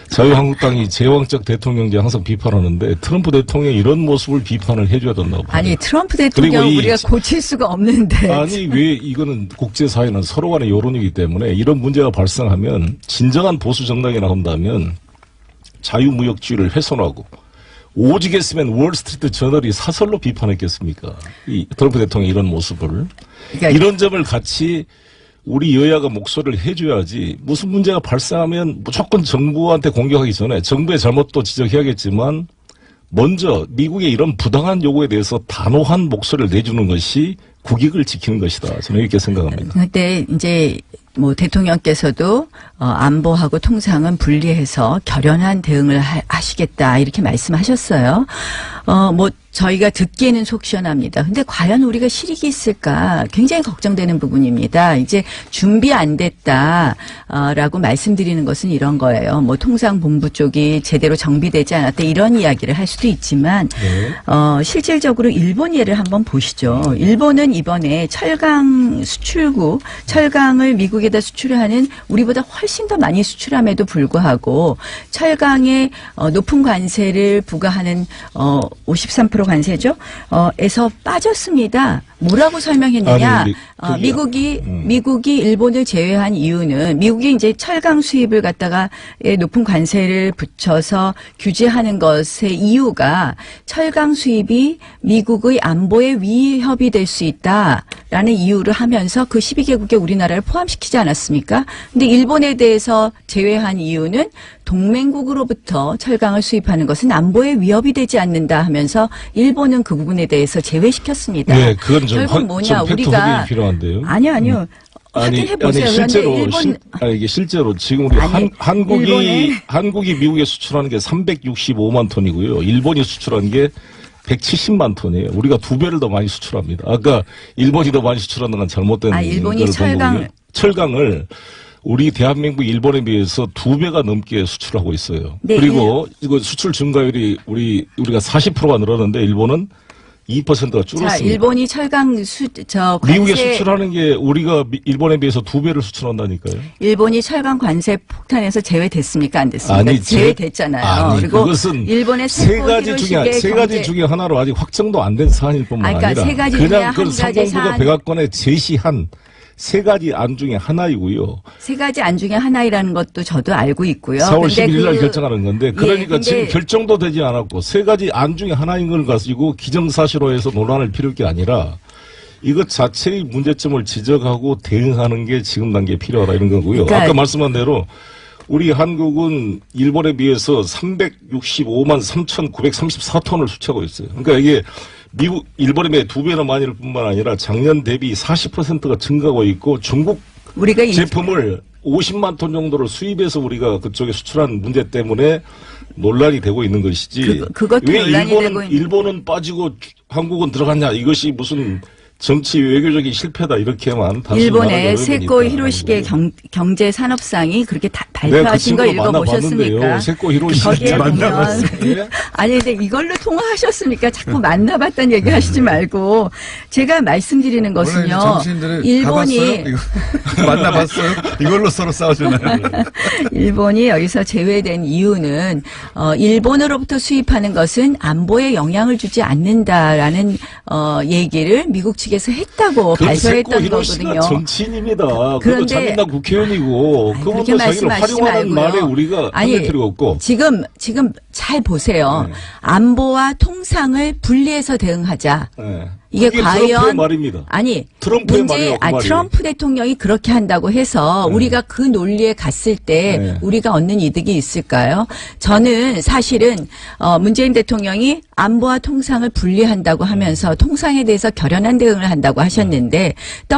자유한국당이 제왕적 대통령제 항상 비판하는데 트럼프 대통령이 이런 모습을 비판을 해줘야 된다고 봐요. 아니 트럼프 대통령 우리가 고칠 수가 없는데. 아니 왜 이거는 국제사회는 서로 간의 여론이기 때문에 이런 문제가 발생하면 진정한 보수 정당이 나온다면 자유무역주의를 훼손하고 오직 했으면 월스트리트 저널이 사설로 비판했겠습니까? 이 트럼프 대통령이 이런 모습을. 그러니까 이런 점을 같이 우리 여야가 목소리를 해줘야지 무슨 문제가 발생하면 무조건 정부한테 공격하기 전에 정부의 잘못도 지적해야겠지만 먼저 미국의 이런 부당한 요구에 대해서 단호한 목소리를 내주는 것이 국익을 지키는 것이다. 저는 이렇게 생각합니다. 그런데 이제 뭐 대통령께서도 안보하고 통상은 분리해서 결연한 대응을 하시겠다 이렇게 말씀하셨어요. 뭐 저희가 듣기에는 속 시원합니다. 근데 과연 우리가 실익이 있을까 굉장히 걱정되는 부분입니다. 이제 준비 안 됐다라고 말씀드리는 것은 이런 거예요. 뭐 통상본부 쪽이 제대로 정비되지 않았다 이런 이야기를 할 수도 있지만 실질적으로 일본 예를 한번 보시죠. 일본은 이번에 철강 수출국, 철강을 미국에다 수출하는 우리보다 훨씬 더 많이 수출함에도 불구하고 철강에 높은 관세를 부과하는 53% 관세죠. 에서 빠졌습니다. 뭐라고 설명했느냐? 아니, 미국이 일본을 제외한 이유는 미국이 이제 철강 수입을 갖다가 높은 관세를 붙여서 규제하는 것의 이유가 철강 수입이 미국의 안보에 위협이 될 수 있다라는 이유를 하면서 그 12개국에 우리나라를 포함시키지 않았습니까? 근데 일본에 대해서 제외한 이유는 동맹국으로부터 철강을 수입하는 것은 안보에 위협이 되지 않는다 하면서 일본은 그 부분에 대해서 제외시켰습니다. 네, 그건 결국 뭐냐 우리가 필요한데요. 아니요. 확인해 보세요. 이게 실제로 지금 우리 한국이 미국에 수출하는 게 365만 톤이고요. 일본이 수출하는 게 170만 톤이에요. 우리가 2배를 더 많이 수출합니다. 아까 일본이 더 많이 수출하는 건 잘못된 일본이 철강을 우리 대한민국 일본에 비해서 2배가 넘게 수출하고 있어요. 네, 그리고 이거 수출 증가율이 우리가 40%가 늘었는데 일본은 2%가 줄었습니다. 자, 일본이 철강 관세 미국에 수출하는 게 우리가 일본에 비해서 2배를 수출한다니까요. 일본이 철강 관세 폭탄에서 제외됐습니까? 안 됐습니까? 아니, 제외됐잖아요. 아니, 그리고 그것은 일본의 세 가지 중에 하나로 아직 확정도 안 된 사안일 뿐만 그러니까 아니라 세 가지 중에 그냥 한 그 가지 상정부가 백악관에 제시한 3가지 안 중에 하나이고요. 3가지 안 중에 하나이라는 것도 저도 알고 있고요. 4월 11일 날 결정하는 건데 그러니까 지금 결정도 되지 않았고 3가지 안 중에 하나인 걸 가지고 기정사실화해서 논란을 피울 게 아니라 이것 자체의 문제점을 지적하고 대응하는 게 지금 단계에 필요하다 이런 거고요. 그러니까 아까 말씀한 대로 우리 한국은 일본에 비해서 365만 3,934톤을 수출하고 있어요. 그러니까 이게 일본에 비해 2배나 많을 뿐만 아니라 작년 대비 40%가 증가하고 있고 중국 우리가 제품을 50만 톤 정도를 수입해서 우리가 그쪽에 수출한 문제 때문에 논란이 되고 있는 것이지. 그것도 왜 논란이 되고 일본은 빠지고 한국은 들어갔냐 이것이 무슨 정치 외교적인 실패다 이렇게만 일본의 세코 히로시게 경제 산업상이 그렇게 발표하신 거 읽어보셨습니까? 세코 히로시게 만나봤어요. 아니 근데 이걸로 통화하셨습니까? 자꾸 만나봤다는 얘기 하시지 말고 제가 말씀드리는 것은요. 일본이 만나봤어요? 이걸로 서로 싸우잖아요. 일본이 여기서 제외된 이유는 일본으로부터 수입하는 것은 안보에 영향을 주지 않는다라는 얘기를 미국 측 측에서 했다고 발표했던 거거든요. 정치인입니다. 그런데 그런데 자민당 국회의원이고 아니, 그분도 그렇게 자기를 말씀하시지 활용하는 말고요. 말에 우리가 아니, 할 필요가 없고. 지금 잘 보세요. 네. 안보와 통상을 분리해서 대응하자. 네. 이게 그게 과연 트럼프의 말입니다. 아니 트럼프의 말이에요, 그 말이. 트럼프 대통령이 그렇게 한다고 해서 네. 우리가 그 논리에 갔을 때 네. 우리가 얻는 이득이 있을까요? 저는 사실은 문재인 대통령이 안보와 통상을 분리한다고 하면서 통상에 대해서 결연한 대응을 한다고 하셨는데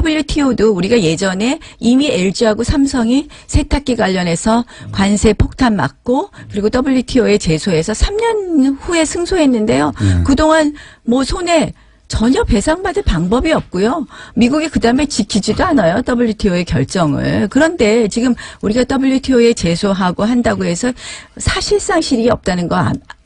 WTO도 우리가 예전에 이미 LG하고 삼성이 세탁기 관련해서 관세 폭탄 맞고 그리고 WTO에 제소해서 3년 후에 승소했는데요. 그동안 뭐 손에 전혀 배상받을 방법이 없고요. 미국이 그다음에 지키지도 않아요. WTO의 결정을. 그런데 지금 우리가 WTO에 제소하고 한다고 해서 사실상 실익이 없다는 거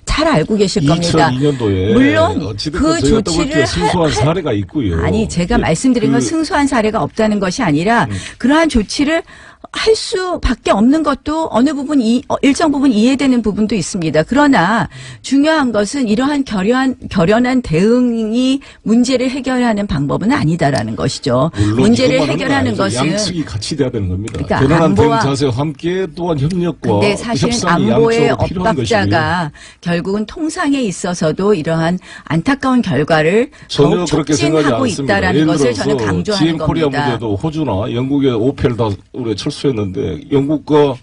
잘 알고 계실 겁니다. 2002년도에 물론 그 조치를 승소한 사례가 있고요. 아니 제가 말씀드린 건 승소한 사례가 없다는 것이 아니라 그러한 조치를 할 수밖에 없는 것도 어느 부분 일정 부분 이해되는 부분도 있습니다. 그러나 중요한 것은 이러한 결연한 대응이 문제를 해결하는 방법은 아니다라는 것이죠. 문제를 해결하는 것은 양측이 같이 돼야 되는 겁니다. 그러니까 결연한 대응 안보와- 자세와 함께 또한 협력과 근데 사실은 협상이 안보의 양쪽으로 필요한 것이고요. 엇박자가 결국은 통상에 있어서도 이러한 안타까운 결과를 전혀 더욱 그렇게 생각하지 촉진하고 않습니다. 있다라는 예를 것을 들어서 저는 강조하는 GM 코리아 겁니다. 문제도 호주나 영국의 오펠 다 우리가 철수했는데 영국과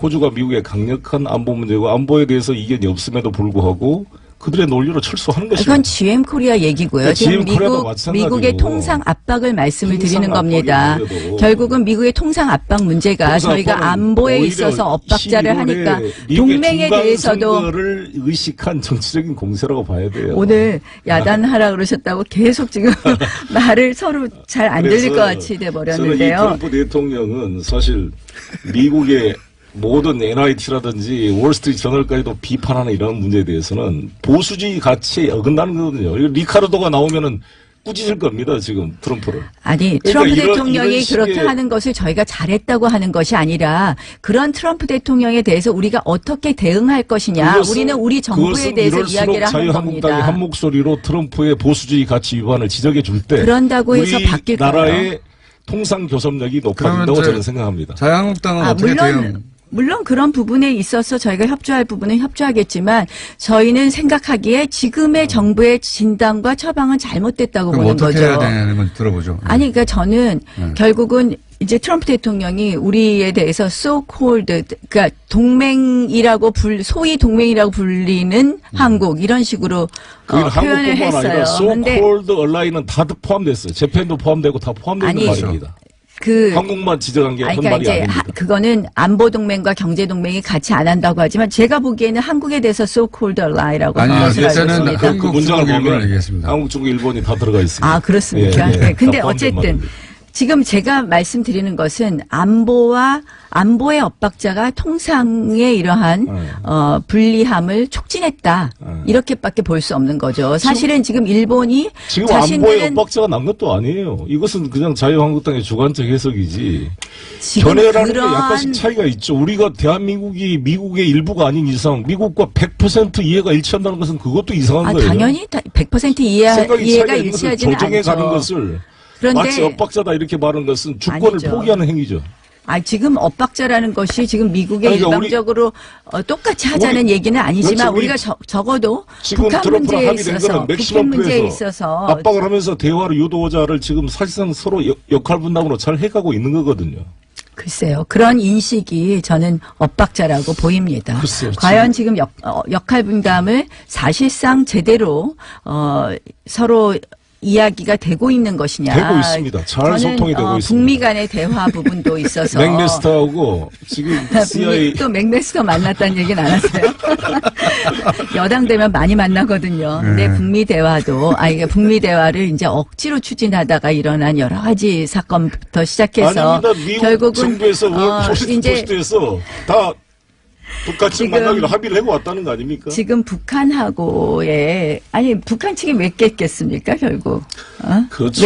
호주가 미국의 강력한 안보 문제고 안보에 대해서 이견이 없음에도 불구하고 그들의 논리로 철수하는 것입니다. 이건 GM 코리아 얘기고요. 그러니까 지금 GM 코리아도 마찬가지고. 미국의 통상 압박을 말씀을 통상 드리는 압박의 겁니다. 문제도. 결국은 미국의 통상 압박 문제가 통상 저희가 압박은 안보에 오히려 있어서 엇박자를 11월에 하니까 미국의 동맹에 중간 대해서도 선거를 의식한 정치적인 공세라고 봐야 돼요. 오늘 야단하라 그러셨다고 계속 지금 말을 서로 잘 안 들릴 것 같이 저는 이 돼버렸는데요. 트럼프 대통령은 사실 미국의 모든 NIT라든지 월스트리트 저널까지도 비판하는 이런 문제에 대해서는 보수주의 가치에 어긋나는 거거든요. 이거 리카르도가 나오면은 꾸짖을 겁니다, 지금 트럼프를. 아니 그러니까 트럼프 이런 대통령이 식의- 그렇게 하는 것을 저희가 잘했다고 하는 것이 아니라 그런 트럼프 대통령에 대해서 우리가 어떻게 대응할 것이냐 우리는 우리 정부에 대해서 이야기를 하는 자유한국당이 겁니다. 한 목소리로 트럼프의 보수주의 가치 위반을 지적해 줄 때 그런다고 해서 바뀔 거예요. 나라의 통상 교섭력이 높아진다고 그러면 저는 생각합니다. 자유한국당은 어떻게 대응? 물론 그런 부분에 있어서 저희가 협조할 부분은 협조하겠지만 저희는 생각하기에 지금의 정부의 진단과 처방은 잘못됐다고 그럼 보는 어떻게 거죠. 해야 되는 건 들어보죠. 아니 그러니까 저는 결국은 이제 트럼프 대통령이 우리에 대해서 so called 그러니까 동맹이라고 소위 동맹이라고 불리는 한국 이런 식으로 그건 표현을 한국뿐만 했어요. 아니라 근데 so-called ally는 다 포함됐어요. 재팬도 포함되고 다 포함되는 아니, 말입니다. 그 한국만 지적한 게 한 그러니까 말이 이제 아닙니다. 그거는 안보 동맹과 경제 동맹이 같이 안 한다고 하지만 제가 보기에는 한국에 대해서 so called ally라고 아니, 한 것을 알고 그때는 있습니다. 그 한국, 문장을 중국, 일본을 보면 얘기했습니다. 한국, 중국, 일본이 다 들어가 있습니다. 아, 그렇습니까? 예, 예. 네. 근데 다 포함된 어쨌든 말입니다. 지금 제가 말씀드리는 것은 안보의 엇박자가 통상의 이러한 불리함을 촉진했다. 이렇게밖에 볼 수 없는 거죠. 사실은 지금 일본이 지금 안보의 자신들은 엇박자가 난 것도 아니에요. 이것은 그냥 자유한국당의 주관적 해석이지. 지금 견해라는 게 약간씩 차이가 있죠. 우리가 대한민국이 미국의 일부가 아닌 이상 미국과 100% 이해가 일치한다는 것은 그것도 이상한 거예요. 당연히 100% 생각이 이해가 차이가 있는 것을 일치하지는 조정해 가는 않죠. 것을 그런데 마치 엇박자다 이렇게 말하는 것은 주권을 아니죠. 포기하는 행위죠. 지금 엇박자라는 것이 지금 미국의 그러니까 일방적으로 똑같이 하자는 얘기는 아니지만 그렇죠. 우리가 적어도 지금 북한 트럼프랑 문제에 합의된 있어서 거는 북한 맥시멈 문제에 프레서 있어서 압박을 하면서 대화를 유도자를 지금 사실상 서로 역할 분담으로 잘 해가고 있는 거거든요. 글쎄요. 그런 인식이 저는 엇박자라고 보입니다. 글쎄요, 과연 지금 역할 분담을 사실상 제대로 서로 이야기가 되고 있는 것이냐. 되고 있습니다. 잘 저는, 소통이 되고 있습니다. 북미 간의 대화 부분도 있어서. 맥메스터하고 지금 CIA 또 맥메스터 만났다는 얘기는 안 하세요? 여당 되면 많이 만나거든요. 근데 북미 대화도, 이게 북미 대화를 이제 억지로 추진하다가 일어난 여러 가지 사건부터 시작해서 아닙니다. 미국 결국은 정부에서 이제 포스트에서 다 북한 측 지금- 만나기로 합의를 해왔다는 거 아닙니까? 지금 북한하고의 북한 측이 왜 깼겠습니까 결국? 그렇죠.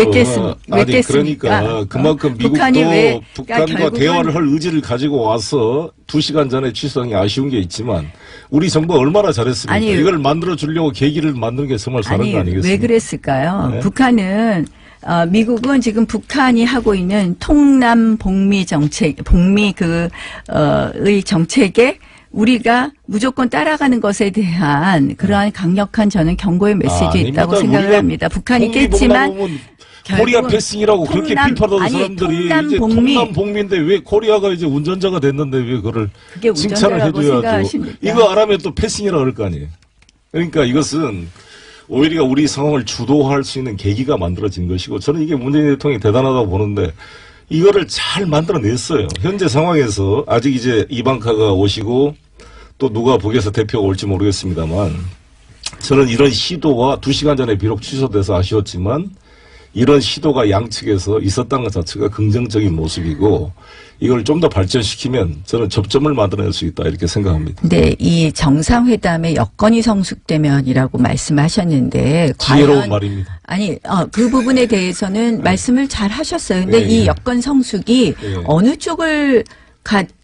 왜 깼습니까? 그러니까 그만큼 북한이 미국도 그러니까 북한과 결국은 대화를 할 의지를 가지고 와서 2시간 전에 취소한 게 아쉬운 게 있지만 우리 정부가 얼마나 잘했습니까? 아니, 이걸 만들어 주려고 계기를 만드는 게 정말 잘한 거 아니겠습니까? 왜 그랬을까요? 네. 북한은 미국은 지금 북한이 하고 있는 통남 복미 정책, 의 정책에 우리가 무조건 따라가는 것에 대한 그러한 강력한 저는 경고의 메시지 있다고 생각을 합니다. 북한이 깼지만 코리아 패싱이라고 그렇게 비판하던 사람들이 이제 통남 복미인데 왜 코리아가 이제 운전자가 됐는데 왜 그거를 칭찬을 해줘야죠. 이거 안 하면 또 패싱이라 그럴 거 아니에요. 그러니까 이것은 오히려 우리 상황을 주도할 수 있는 계기가 만들어진 것이고 저는 이게 문재인 대통령이 대단하다고 보는데 이거를 잘 만들어냈어요. 현재 상황에서 아직 이제 이방카가 오시고 또 누가 북에서 대표가 올지 모르겠습니다만 저는 이런 시도와 2시간 전에 비록 취소돼서 아쉬웠지만 이런 시도가 양측에서 있었다는 것 자체가 긍정적인 모습이고 이걸 좀 더 발전시키면 저는 접점을 만들어낼 수 있다 이렇게 생각합니다. 네, 이 정상회담의 여건이 성숙되면이라고 말씀하셨는데 지혜로운 과연 말입니다. 아니, 그 부분에 대해서는 말씀을 잘 하셨어요. 근데 이 여건 성숙이 어느 쪽을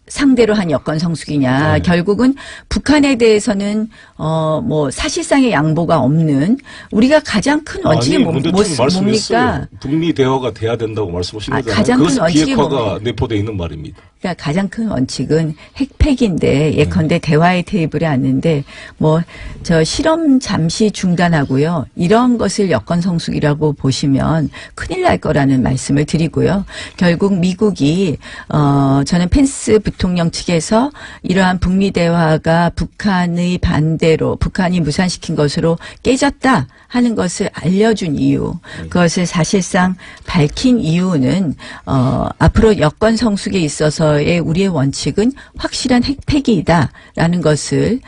상대로 한 여건 성숙이냐. 결국은 북한에 대해서는 뭐 사실상의 양보가 없는 우리가 가장 큰 원칙이 뭡니까? 북미 대화가 돼야 된다고 말씀하신 거잖아요. 가장 큰 원칙이 비핵화가 내포되어 있는 말입니다. 그러니까 가장 큰 원칙은 핵폐기인데 예컨대 대화의 테이블에 앉는데 뭐 저 실험 잠시 중단하고요. 이런 것을 여건 성숙이라고 보시면 큰일 날 거라는 말씀을 드리고요. 결국 미국이 저는 펜스 부통령 측에서 이러한 북미 대화가 북한의 반대로 북한이 무산시킨 것으로 깨졌다 하는 것을 알려준 이유, 그것을 사실상 밝힌 이유는 앞으로 여건 성숙에 있어서의 우리의 원칙은 확실한 핵폐기이다라는 것을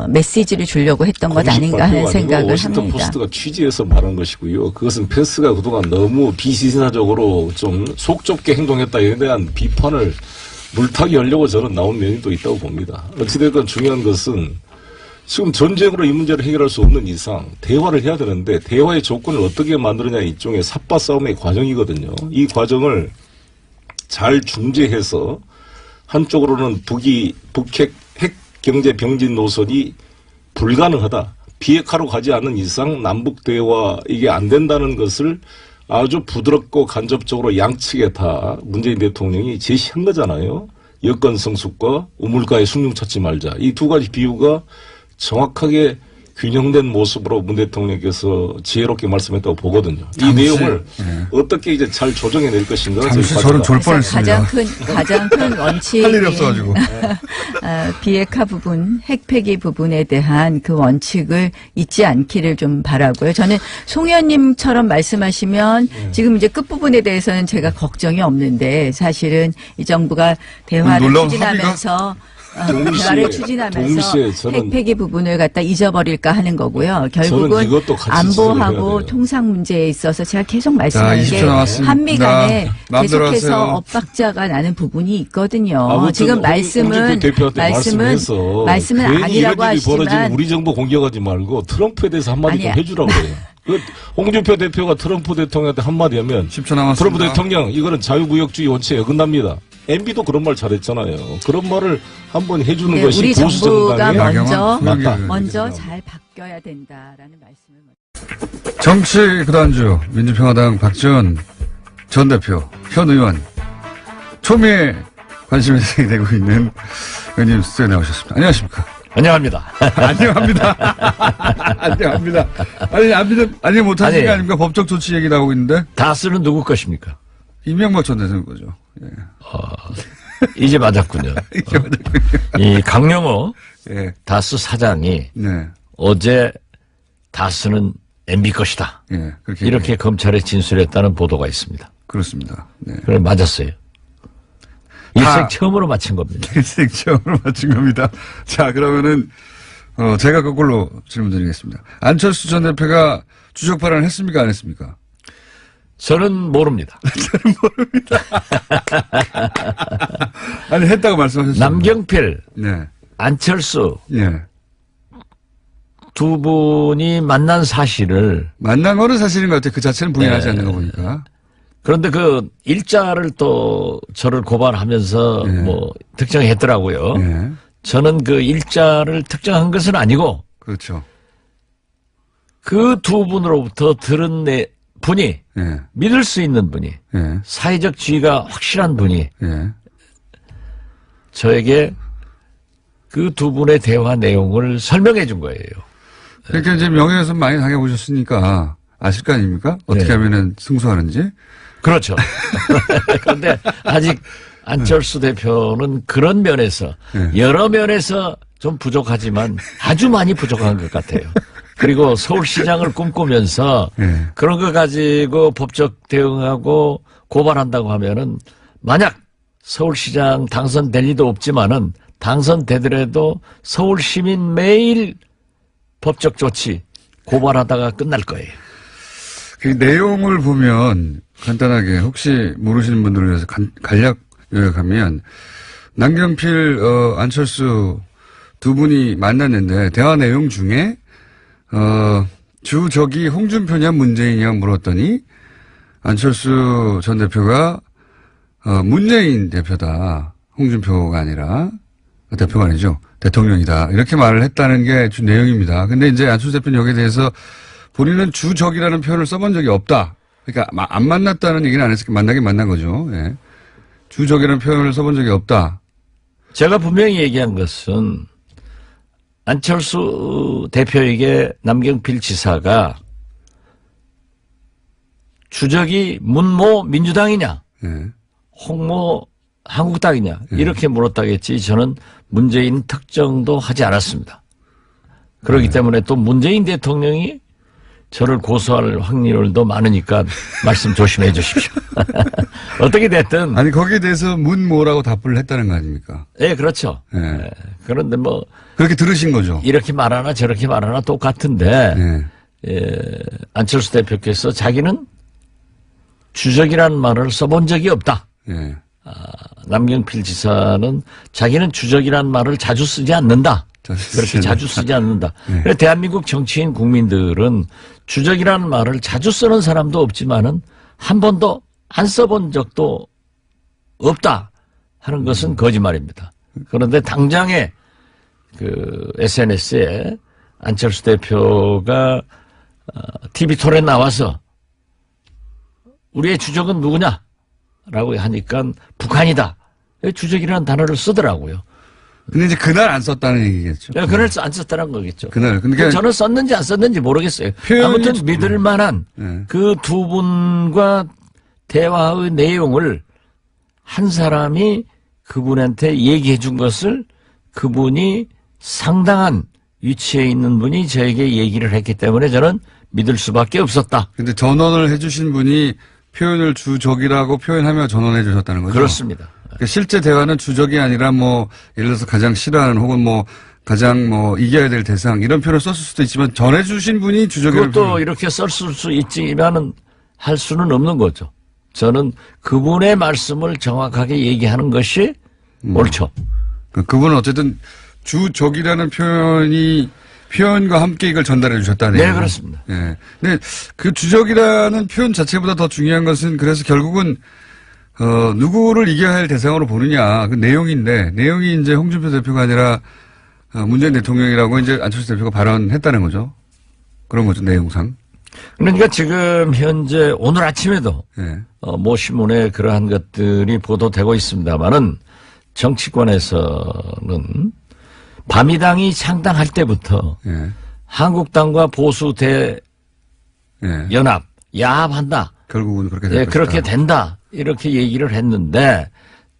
메시지를 주려고 했던 것 아닌가 하는 생각을 워싱턴 합니다. 포스트가 취재해서 말한 것이고요. 그것은 펜스가 그동안 너무 비시사적으로 좀 속 좁게 행동했다에 대한 비판을 물타기 하려고 저는 나온 면이 또 있다고 봅니다. 어찌됐건 중요한 것은 지금 전쟁으로 이 문제를 해결할 수 없는 이상 대화를 해야 되는데 대화의 조건을 어떻게 만드느냐 일종의 삿바 싸움의 과정이거든요. 이 과정을 잘 중재해서 한쪽으로는 북핵 경제 병진 노선이 불가능하다. 비핵화로 가지 않는 이상 남북 대화 이게 안 된다는 것을 아주 부드럽고 간접적으로 양측에 다 문재인 대통령이 제시한 거잖아요. 여건 성숙과 우물가에 숭늉 찾지 말자. 이 두 가지 비유가 정확하게 균형된 모습으로 문 대통령께서 지혜롭게 말씀했다고 보거든요. 이 내용을 어떻게 이제 잘 조정해낼 것인가. 잠시 저는 졸 뻔했습니다. 가장 큰 원칙이 할 일이 없어가지고. 비핵화 부분, 핵폐기 부분에 대한 그 원칙을 잊지 않기를 좀 바라고요. 저는 송 의원님처럼 말씀하시면 지금 이제 끝부분에 대해서는 제가 걱정이 없는데 사실은 이 정부가 대화를 추진하면서 대화를 추진하면서 핵폐기 부분을 갖다 잊어버릴까 하는 거고요. 결국은 안보하고 통상 문제에 있어서 제가 계속 말씀하는 게 한미 간에 계속해서 엇박자가 나는 부분이 있거든요. 지금 말씀은 아니라고 하시지만 우리 정부 공격하지 말고 트럼프에 대해서 한마디 좀 해주라고 해요. 홍준표 대표가 트럼프 대통령한테 한마디 하면 10초 남았습니다. 트럼프 대통령 이거는 자유무역주의 원칙에 어긋납니다. MB도 그런 말 잘했잖아요. 그런 말을 한번 해주는 것이 우리 보수 정부가 정당의 먼저 잘 바뀌어야 된다라는 말씀을. 정치 그단주 민주평화당 박지원 전 대표, 현 의원 초미에 관심이 되고 있는 의원님 스튜디오에 나오셨습니다. 안녕하십니까? 안녕합니다. 안녕합니다. 안녕합니다. 아니 못하시는 게 아닙니까? 법적 조치 얘기 나오고 있는데. 다스는 누구 것입니까? 이명박 전 대통령 거죠. 예. 이제 맞았군요. 이 강용호 다스 사장이 어제 다스는 MB 것이다. 이렇게 검찰에 진술했다는 보도가 있습니다. 그렇습니다. 네. 그래 맞았어요. 일생 처음으로 맞힌 겁니다. 일생 처음으로 맞힌 겁니다. 자, 그러면은 제가 거꾸로 질문드리겠습니다. 안철수 전 대표가 주적 발언을 했습니까? 안 했습니까? 저는 모릅니다. 저는 모릅니다. 아니, 했다고 말씀하셨어요. 남경필, 안철수, 두 분이 만난 사실을. 만난 거는 사실인 것 같아요. 그 자체는 부인하지 않는 거 보니까. 그런데 그 일자를 또 저를 고발하면서 뭐 특정했더라고요. 저는 그 일자를 특정한 것은 아니고. 그렇죠. 그 두 분으로부터 들은 분이 예. 믿을 수 있는 분이 예. 사회적 지위가 확실한 분이 예. 저에게 그 두 분의 대화 내용을 설명해 준 거예요. 그러니까 이제 명예훼손 많이 당해보셨으니까 아실 거 아닙니까? 어떻게 네. 하면은 승소하는지. 그렇죠. 그런데 아직 안철수 대표는 그런 면에서 네. 여러 면에서 좀 부족하지만 아주 많이 부족한 것 같아요. 그리고 서울시장을 꿈꾸면서 네. 그런 거 가지고 법적 대응하고 고발한다고 하면은 만약 서울시장 당선될 리도 없지만은 당선되더라도 서울시민 매일 법적 조치 고발하다가 끝날 거예요. 그 내용을 보면 간단하게 혹시 모르시는 분들을 위해서 간략 요약하면 남경필 안철수 두 분이 만났는데 대화 내용 중에 주적이 홍준표냐 문재인이냐 물었더니 안철수 전 대표가 문재인 대표다. 홍준표가 아니라 대표가 아니죠. 대통령이다. 이렇게 말을 했다는 게 주 내용입니다. 근데 이제 안철수 대표는 여기에 대해서 본인은 주적이라는 표현을 써본 적이 없다. 그러니까 안 만났다는 얘기는 안 했으니까 만나긴 만난 거죠. 예. 주적이라는 표현을 써본 적이 없다. 제가 분명히 얘기한 것은 안철수 대표에게 남경필 지사가 주적이 문모 민주당이냐 예. 홍모 한국당이냐 이렇게 물었다겠지 저는 문재인 특정도 하지 않았습니다. 그렇기 때문에 또 문재인 대통령이 저를 고소할 확률도 많으니까 말씀 조심해 주십시오. 어떻게 됐든. 아니, 거기에 대해서 문모라고 답을 했다는 거 아닙니까? 예, 그렇죠. 예. 예, 그런데 뭐. 그렇게 들으신 거죠? 이렇게 말하나 저렇게 말하나 똑같은데. 예. 예, 안철수 대표께서 자기는 주적이라는 말을 써본 적이 없다. 예. 남경필 지사는 자기는 주적이라는 말을 자주 쓰지 않는다. 그렇게 자주 쓰지 않는다. 네. 그래서 대한민국 정치인 국민들은 주적이라는 말을 자주 쓰는 사람도 없지만은 한 번도 안 써본 적도 없다 하는 것은 거짓말입니다. 그런데 당장에 그 SNS에 안철수 대표가 TV 토론에 나와서 우리의 주적은 누구냐? 라고 하니까 북한이다. 주적이라는 단어를 쓰더라고요. 근데 이제 그날 안 썼다는 얘기겠죠. 그날 안 썼다는 거겠죠. 그날. 근데 저는 썼는지 안 썼는지 모르겠어요. 아무튼 믿을 만한 네. 그 두 분과 대화의 내용을 한 사람이 그분한테 얘기해 준 것을 그분이 상당한 위치에 있는 분이 저에게 얘기를 했기 때문에 저는 믿을 수밖에 없었다. 근데 전원을 해주신 분이 표현을 주적이라고 표현하며 전원해 주셨다는 거죠? 그렇습니다. 그러니까 실제 대화는 주적이 아니라 뭐 예를 들어서 가장 싫어하는 혹은 뭐 가장 뭐 이겨야 될 대상 이런 표현을 썼을 수도 있지만 전해주신 분이 주적이라고. 그것도 이렇게 썼을 수 있지만은 할 수는 없는 거죠. 저는 그분의 말씀을 정확하게 얘기하는 것이 옳죠. 그분은 어쨌든 주적이라는 표현과 함께 이걸 전달해 주셨다는 네, 얘기죠. 그렇습니다. 예. 근데 그 주적이라는 표현 자체보다 더 중요한 것은 그래서 결국은 누구를 이겨야 할 대상으로 보느냐 그 내용인데 내용이 이제 홍준표 대표가 아니라 문재인 대통령이라고 이제 안철수 대표가 발언했다는 거죠. 그런 거죠 내용상. 그러니까 지금 현재 오늘 아침에도 예. 모 신문에 그러한 것들이 보도되고 있습니다만은 정치권에서는 바미당이 창당할 때부터 예. 한국당과 보수 대연합, 예. 야합한다. 결국은 그렇게 될 예, 것이다. 그렇게 된다. 이렇게 얘기를 했는데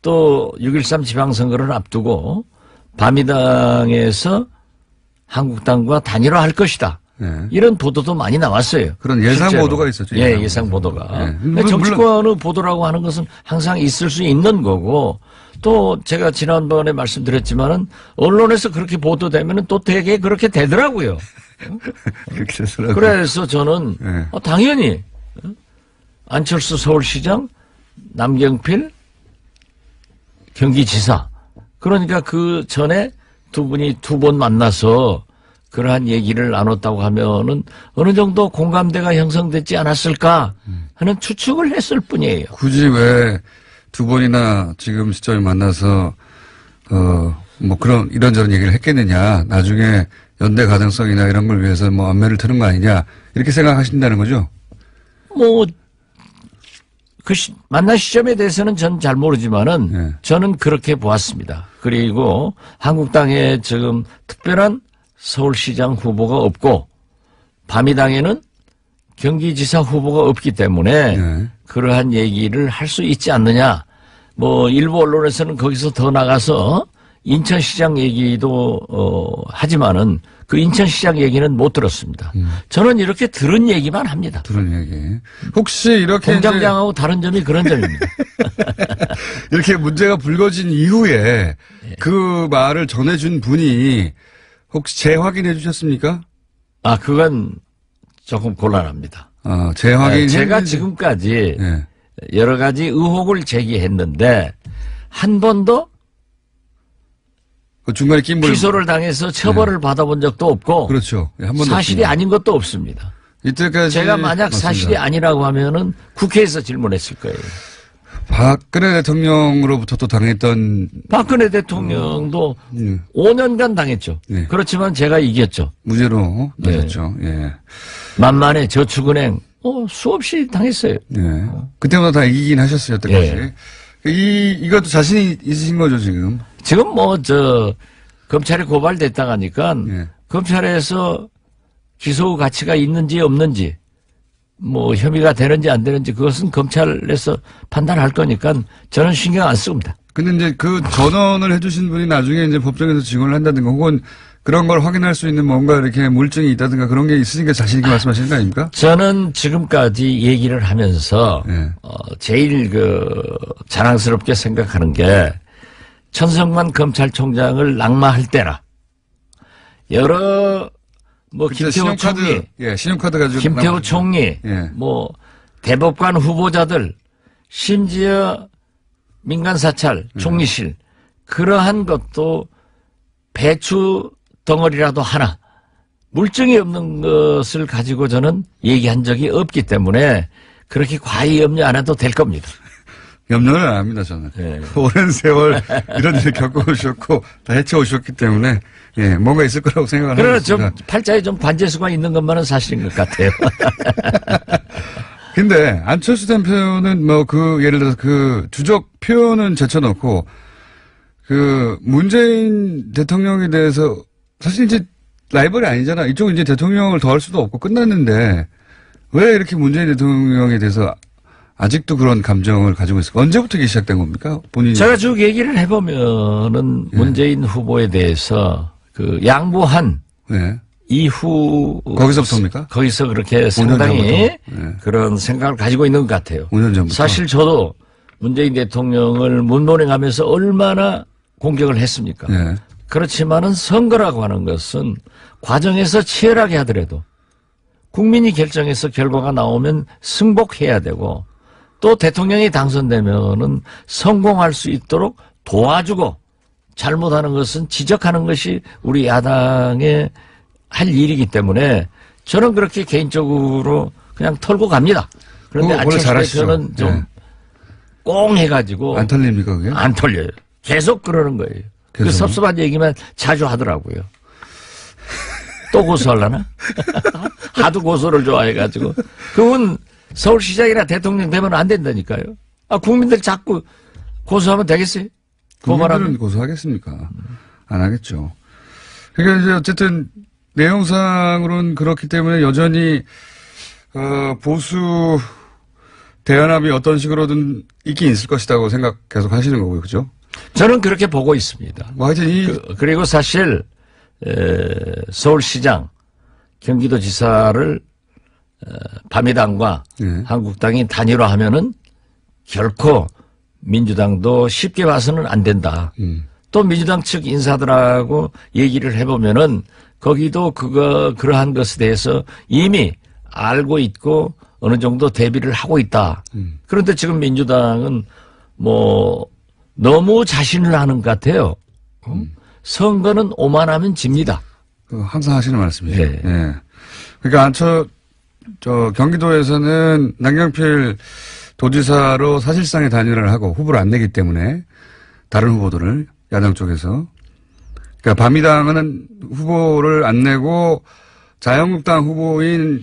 또 6.13 지방선거를 앞두고 바미당에서 한국당과 단일화할 것이다. 예. 이런 보도도 많이 나왔어요. 그런 예상 실제로. 보도가 있었죠. 예, 예상 보도가. 예. 근데 정치권의 보도라고 하는 것은 항상 있을 수 있는 거고 또 제가 지난번에 말씀드렸지만은 언론에서 그렇게 보도되면은 또 되게 그렇게 되더라고요. 그렇게 되더라고요. 그래서 저는 예. 당연히 안철수 서울시장, 남경필 경기지사 그러니까 그 전에 두 분이 두 번 만나서 그러한 얘기를 나눴다고 하면은 어느 정도 공감대가 형성되지 않았을까 하는 추측을 했을 뿐이에요. 굳이 왜 두 번이나 지금 시점에 만나서 뭐 그런 이런저런 얘기를 했겠느냐. 나중에 연대 가능성이나 이런 걸 위해서 뭐 안면을 트는 거 아니냐. 이렇게 생각하신다는 거죠. 뭐, 만난 시점에 대해서는 전 잘 모르지만은 네. 저는 그렇게 보았습니다. 그리고 한국당에 지금 특별한 서울시장 후보가 없고 바미당에는 경기지사 후보가 없기 때문에 네. 그러한 얘기를 할 수 있지 않느냐. 뭐 일부 언론에서는 거기서 더 나가서 인천시장 얘기도 하지만은 그 인천시장 얘기는 못 들었습니다. 저는 이렇게 들은 얘기만 합니다. 들은 얘기. 혹시 이렇게 공장장하고 다른 점이 그런 점입니다. 이렇게 문제가 불거진 이후에 그 말을 전해준 분이 혹시 재확인해 주셨습니까? 아, 그건 조금 곤란합니다. 재확인. 제가 지금까지 네. 여러 가지 의혹을 제기했는데 한 번도 그 중간에 낀물 기소를 당해서 처벌을 받아본 적도 없고 그렇죠. 한 번도 사실이 없습니다. 아닌 것도 없습니다. 이때까지 제가 만약 맞습니다. 사실이 아니라고 하면은 국회에서 질문했을 거예요. 박근혜 대통령으로부터 또 당했던 박근혜 대통령도 5년간 당했죠. 네. 그렇지만 제가 이겼죠. 무죄로 네. 나셨죠. 예. 만만해 저축은행 수없이 당했어요. 네. 그때마다 다 이기긴 하셨어요. 여태까지. 예. 이것도 자신이 있으신 거죠 지금. 지금 검찰에 고발됐다가 하니까 예. 검찰에서 기소 가치가 있는지 없는지 뭐 혐의가 되는지 안 되는지 그것은 검찰에서 판단할 거니까 저는 신경 안 씁니다. 근데 이제 그 전원을 해주신 분이 나중에 이제 법정에서 증언을 한다든가 혹은 그런 걸 확인할 수 있는 뭔가 이렇게 물증이 있다든가 그런 게 있으니까 자신 있게 말씀하시는 거 아닙니까? 저는 지금까지 얘기를 하면서 예. 제일 자랑스럽게 생각하는 게 천성만 검찰총장을 낙마할 때나 여러 김태호 총리, 신용카드 가지고. 김태호 나오죠. 총리, 예. 대법관 후보자들, 심지어 민간사찰, 총리실, 그러한 것도 배추 덩어리라도 하나, 물증이 없는 것을 가지고 저는 얘기한 적이 없기 때문에 그렇게 과히 염려 안 해도 될 겁니다. 염려를 안 합니다, 저는. 네. 오랜 세월 이런 일을 겪어오셨고, 다 헤쳐오셨기 때문에, 예, 뭔가 있을 거라고 생각을 하고 그러나 있습니다. 좀 팔자에 좀 관제수가 있는 것만은 사실인 것 같아요. 근데, 안철수 대표는 예를 들어서 주적 표현은 제쳐놓고, 문재인 대통령에 대해서, 사실 이제 라이벌이 아니잖아. 이쪽은 이제 대통령을 더 할 수도 없고 끝났는데, 왜 이렇게 문재인 대통령에 대해서 아직도 그런 감정을 가지고 있을까? 언제부터 이게 시작된 겁니까? 본인이. 제가 쭉 얘기를 해보면은 문재인 후보에 대해서 양보한 네. 이후. 거기서부터입니까? 거기서 그렇게 5년 상당히 전부터? 네. 그런 생각을 가지고 있는 것 같아요. 5년 전부터. 사실 저도 문재인 대통령을 문본행하면서 얼마나 공격을 했습니까? 네. 그렇지만은 선거라고 하는 것은 과정에서 치열하게 하더라도 국민이 결정해서 결과가 나오면 승복해야 되고 또 대통령이 당선되면은 성공할 수 있도록 도와주고 잘못하는 것은 지적하는 것이 우리 야당의 할 일이기 때문에 저는 그렇게 개인적으로 그냥 털고 갑니다. 그런데 원래 안철수 잘하시죠. 대표는 좀 네. 꽁 해가지고 안 털립니까, 그게? 안 털려요. 계속 그러는 거예요. 그 계속? 섭섭한 얘기만 자주 하더라고요. 또 고소하려나? 하도 고소를 좋아해가지고. 그분 서울시장이나 대통령 되면 안 된다니까요. 국민들 자꾸 고소하면 되겠어요? 국민들은 고소하겠습니까? 안 하겠죠. 그러니까 이제 어쨌든 내용상으로는 그렇기 때문에 여전히 보수 대연합이 어떤 식으로든 있긴 있을 것이라고 생각 계속 하시는 거고요, 그죠? 저는 그렇게 보고 있습니다. 하여튼 그리고 사실 서울시장, 경기도지사를 바미당과 네. 한국당이 단일화하면은 결코 민주당도 쉽게 봐서는 안 된다. 또 민주당 측 인사들하고 얘기를 해보면은 거기도 그러한 것에 대해서 이미 알고 있고 어느 정도 대비를 하고 있다. 그런데 지금 민주당은 너무 자신을 하는 것 같아요. 선거는 오만하면 집니다. 항상 하시는 말씀이죠. 네. 예. 그러니까 경기도에서는 남경필 도지사로 사실상의 단일화를 하고 후보를 안 내기 때문에 다른 후보들을 야당 쪽에서 그러니까 바미당은 후보를 안 내고 자유한국당 후보인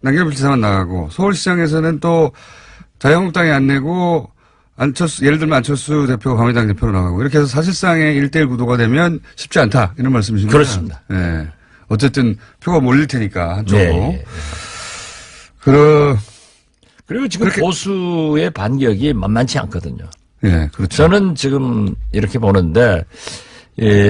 남경필 지사만 나가고 서울시장에서는 또 자유한국당이 안 내고 안철수, 예를 들면 안철수 대표가 바미당 대표로 나가고 이렇게 해서 사실상의 1대1 구도가 되면 쉽지 않다 이런 말씀이신 거죠? 그렇습니다. 예. 어쨌든 표가 몰릴 테니까 한쪽으로. 네. 그리고 지금 그렇게- 보수의 반격이 만만치 않거든요. 예, 그렇죠. 저는 지금 이렇게 보는데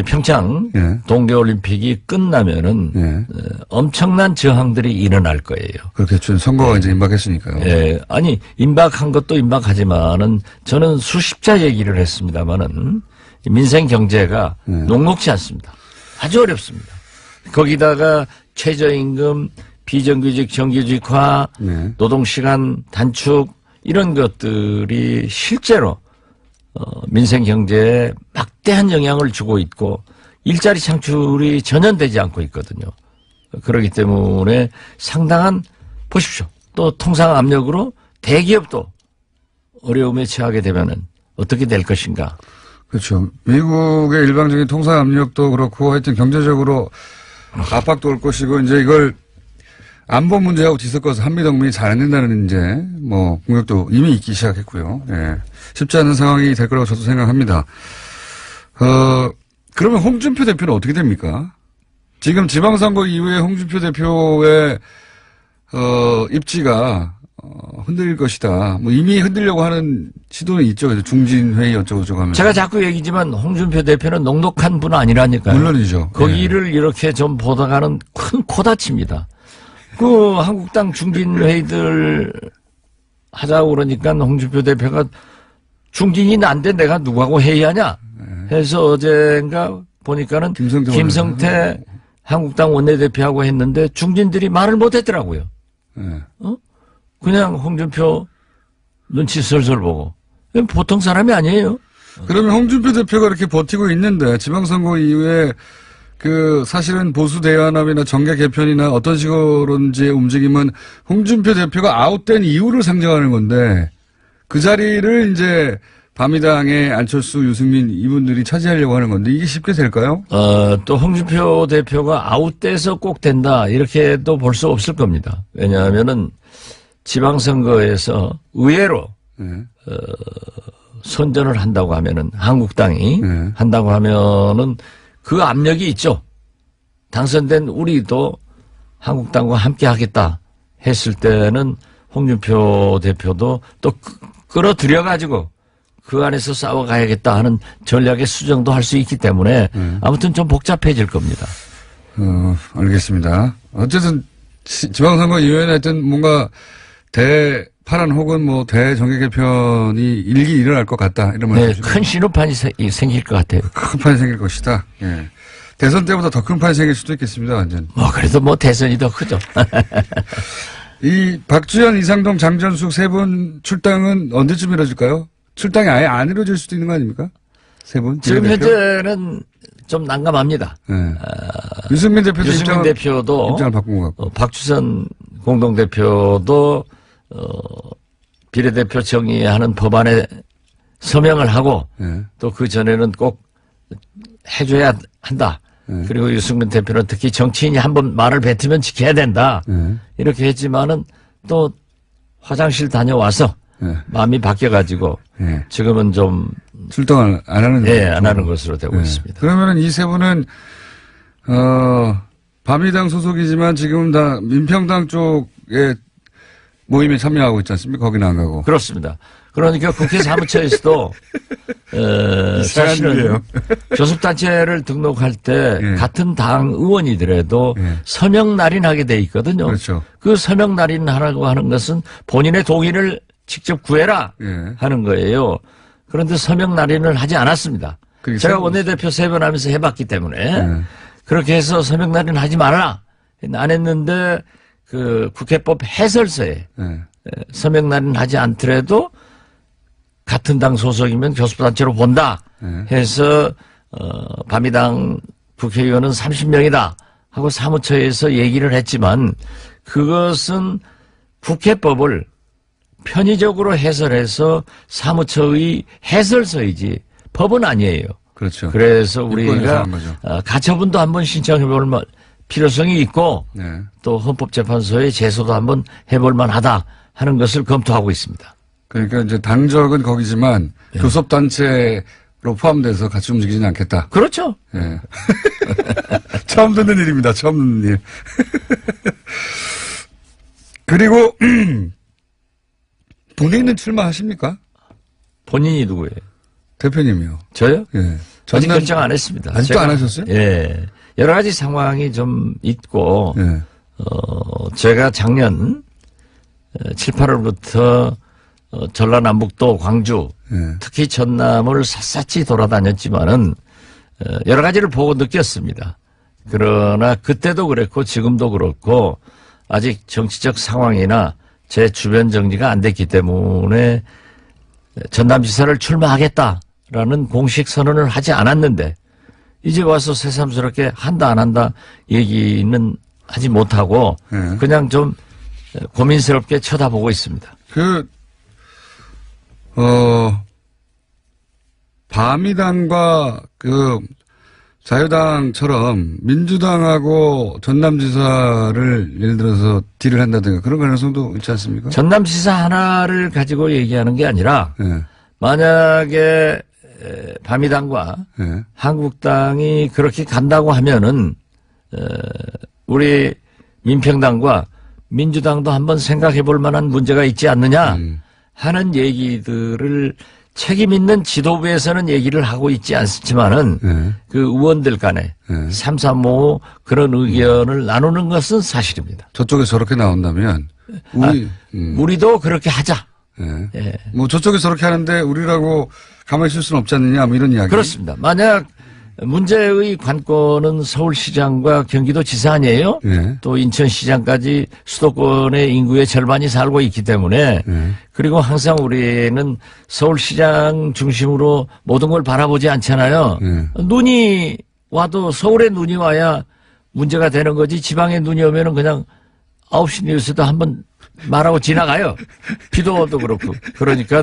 평창 예. 동계올림픽이 끝나면은 예. 엄청난 저항들이 일어날 거예요. 그렇겠죠. 선거가 이제 임박했으니까요. 예, 아니 임박한 것도 임박하지만은 저는 수십자 얘기를 했습니다만은 민생 경제가 녹록지 않습니다. 아주 어렵습니다. 거기다가 최저임금, 비정규직 정규직화, 네. 노동시간 단축 이런 것들이 실제로 민생 경제에 막대한 영향을 주고 있고 일자리 창출이 전혀 되지 않고 있거든요. 그렇기 때문에 상당한 보십시오. 또 통상 압력으로 대기업도 어려움에 처하게 되면은 어떻게 될 것인가. 그렇죠. 미국의 일방적인 통상 압력도 그렇고 하여튼 경제적으로 압박도 올 것이고 이제 이걸 안보 문제하고 뒤섞어서 한미동맹이 잘 안 된다는 이제 뭐 공격도 이미 있기 시작했고요. 예. 쉽지 않은 상황이 될 거라고 저도 생각합니다. 그러면 홍준표 대표는 어떻게 됩니까? 지금 지방선거 이후에 홍준표 대표의 입지가 흔들릴 것이다. 뭐 이미 흔들려고 하는 시도는 있죠. 그래서 중진회의 어쩌고저쩌고 하면서. 제가 자꾸 얘기지만 홍준표 대표는 녹록한 분 아니라니까요. 물론이죠. 거기를 이렇게 좀 보다가는 큰 코다칩니다. 그 한국당 중진회의들 하자고 그러니까 홍준표 대표가 중진이 난데 내가 누구하고 회의하냐 해서 어젠가 보니까는 김성태 한국당 원내대표하고 했는데 중진들이 말을 못했더라고요. 예. 그냥 홍준표 눈치 슬슬 보고. 보통 사람이 아니에요. 그러면 홍준표 대표가 이렇게 버티고 있는데 지방선거 이후에 그 사실은 보수 대연합이나 정계 개편이나 어떤 식으로든지 움직임은 홍준표 대표가 아웃된 이유를 상정하는 건데 그 자리를 이제 바미당의 안철수, 유승민 이분들이 차지하려고 하는 건데 이게 쉽게 될까요? 또 홍준표 대표가 아웃돼서 꼭 된다 이렇게도 볼 수 없을 겁니다. 왜냐하면은 지방선거에서 의외로 네. 선전을 한다고 하면은 한국당이 네. 한다고 하면은 그 압력이 있죠. 당선된 우리도 한국당과 함께 하겠다 했을 때는 홍준표 대표도 또 끌어들여 가지고 그 안에서 싸워가야겠다 하는 전략의 수정도 할 수 있기 때문에 아무튼 좀 복잡해질 겁니다. 알겠습니다. 어쨌든 지방선거 이후에는 하여튼 뭔가 대파란 혹은 뭐 대정계 개편이 일기 일어날 것 같다 이런 네, 말씀이시죠? 큰 신호판이 생길 것 같아요. 큰 판이 생길 것이다. 예. 대선 때보다 더 큰 판이 생길 수도 있겠습니다. 완전. 그래도 뭐 대선이 더 크죠. 이 박주현, 이상동, 장전숙 세 분 출당은 언제쯤 이루어질까요? 출당이 아예 안 이루어질 수도 있는 거 아닙니까? 세 분? 지금 비례대표? 현재는 좀 난감합니다. 네. 유승민 대표도 유승민 대표도 입장을 바꾼 것 같고. 박주선 공동대표도 비례대표 정의하는 법안에 서명을 하고 네. 또 그 전에는 꼭 해줘야 한다. 네. 그리고 유승민 대표는 특히 정치인이 한번 말을 뱉으면 지켜야 된다. 네. 이렇게 했지만은 또 화장실 다녀와서 네. 마음이 바뀌어가지고 네. 지금은 좀 출당을 안 하는 안 하는 것으로 되고 네. 있습니다. 그러면은 이 세 분은 바미당 소속이지만 지금 다 민평당 쪽에 모임에 참여하고 있지 않습니까? 거기는 안 가고. 그렇습니다. 그러니까 국회 사무처에서도 사실은 일이에요. 교섭단체를 등록할 때 예. 같은 당 의원이더라도 예. 서명 날인하게 돼 있거든요. 그렇죠. 그 서명 날인하라고 하는 것은 본인의 동의를 직접 구해라 예. 하는 거예요. 그런데 서명 날인을 하지 않았습니다. 그게 제가 세고 원내대표 3번 하면서 해봤기 때문에 예. 그렇게 해서 서명 날인 하지 말라 안 했는데 그 국회법 해설서에 예. 서명 날인 하지 않더라도 같은 당 소속이면 교섭단체로 본다 예. 해서 바미당 국회의원은 30명이다 하고 사무처에서 얘기를 했지만 그것은 국회법을 편의적으로 해설해서 사무처의 해설서이지 법은 아니에요. 그렇죠. 그래서 유권에서 우리가 한 거죠. 가처분도 한번 신청해 볼 필요성이 있고 네. 또 헌법재판소에 제소도 한번 해볼 만하다 하는 것을 검토하고 있습니다. 그러니까 이제 당적은 거기지만 교섭단체로 포함돼서 같이 움직이지는 않겠다. 그렇죠. 예. 처음 듣는 일입니다. 처음 듣는 일. 그리고 본인은 출마하십니까? 본인이 누구예요? 대표님이요. 저요? 예. 아직 결정 안 했습니다. 아직도 안 하셨어요? 예. 여러 가지 상황이 좀 있고, 예. 제가 작년 7, 8월부터 전라남북도, 광주, 예. 특히 전남을 샅샅이 돌아다녔지만은 여러 가지를 보고 느꼈습니다. 그러나 그때도 그랬고 지금도 그렇고 아직 정치적 상황이나 제 주변 정리가 안 됐기 때문에 전남지사를 출마하겠다라는 공식 선언을 하지 않았는데 이제 와서 새삼스럽게 한다 안 한다 얘기는 하지 못하고 예. 그냥 좀 고민스럽게 쳐다보고 있습니다. 바미당과 자유당처럼 민주당하고 전남지사를 예를 들어서 딜을 한다든가 그런 가능성도 있지 않습니까? 전남지사 하나를 가지고 얘기하는 게 아니라 예. 만약에 바미당과 예. 한국당이 그렇게 간다고 하면은 우리 민평당과 민주당도 한번 생각해 볼 만한 문제가 있지 않느냐 하는 얘기들을 책임 있는 지도부에서는 얘기를 하고 있지 않지만은 예. 그 의원들 간에 예. 335 그런 의견을 나누는 것은 사실입니다. 저쪽에 저렇게 나온다면 우리도 그렇게 하자. 예. 예. 뭐 저쪽에 저렇게 하는데 우리라고 가만히 있을 수는 없지 않느냐 뭐 이런 이야기. 그렇습니다. 만약 문제의 관건은 서울시장과 경기도지사 아니에요? 예. 또 인천시장까지 수도권의 인구의 절반이 살고 있기 때문에 예. 그리고 항상 우리는 서울시장 중심으로 모든 걸 바라보지 않잖아요. 예. 눈이 와도 서울에 눈이 와야 문제가 되는 거지 지방에 눈이 오면은 그냥 9시 뉴스도 한번 말하고 지나가요. 비도 오도 그렇고. 그러니까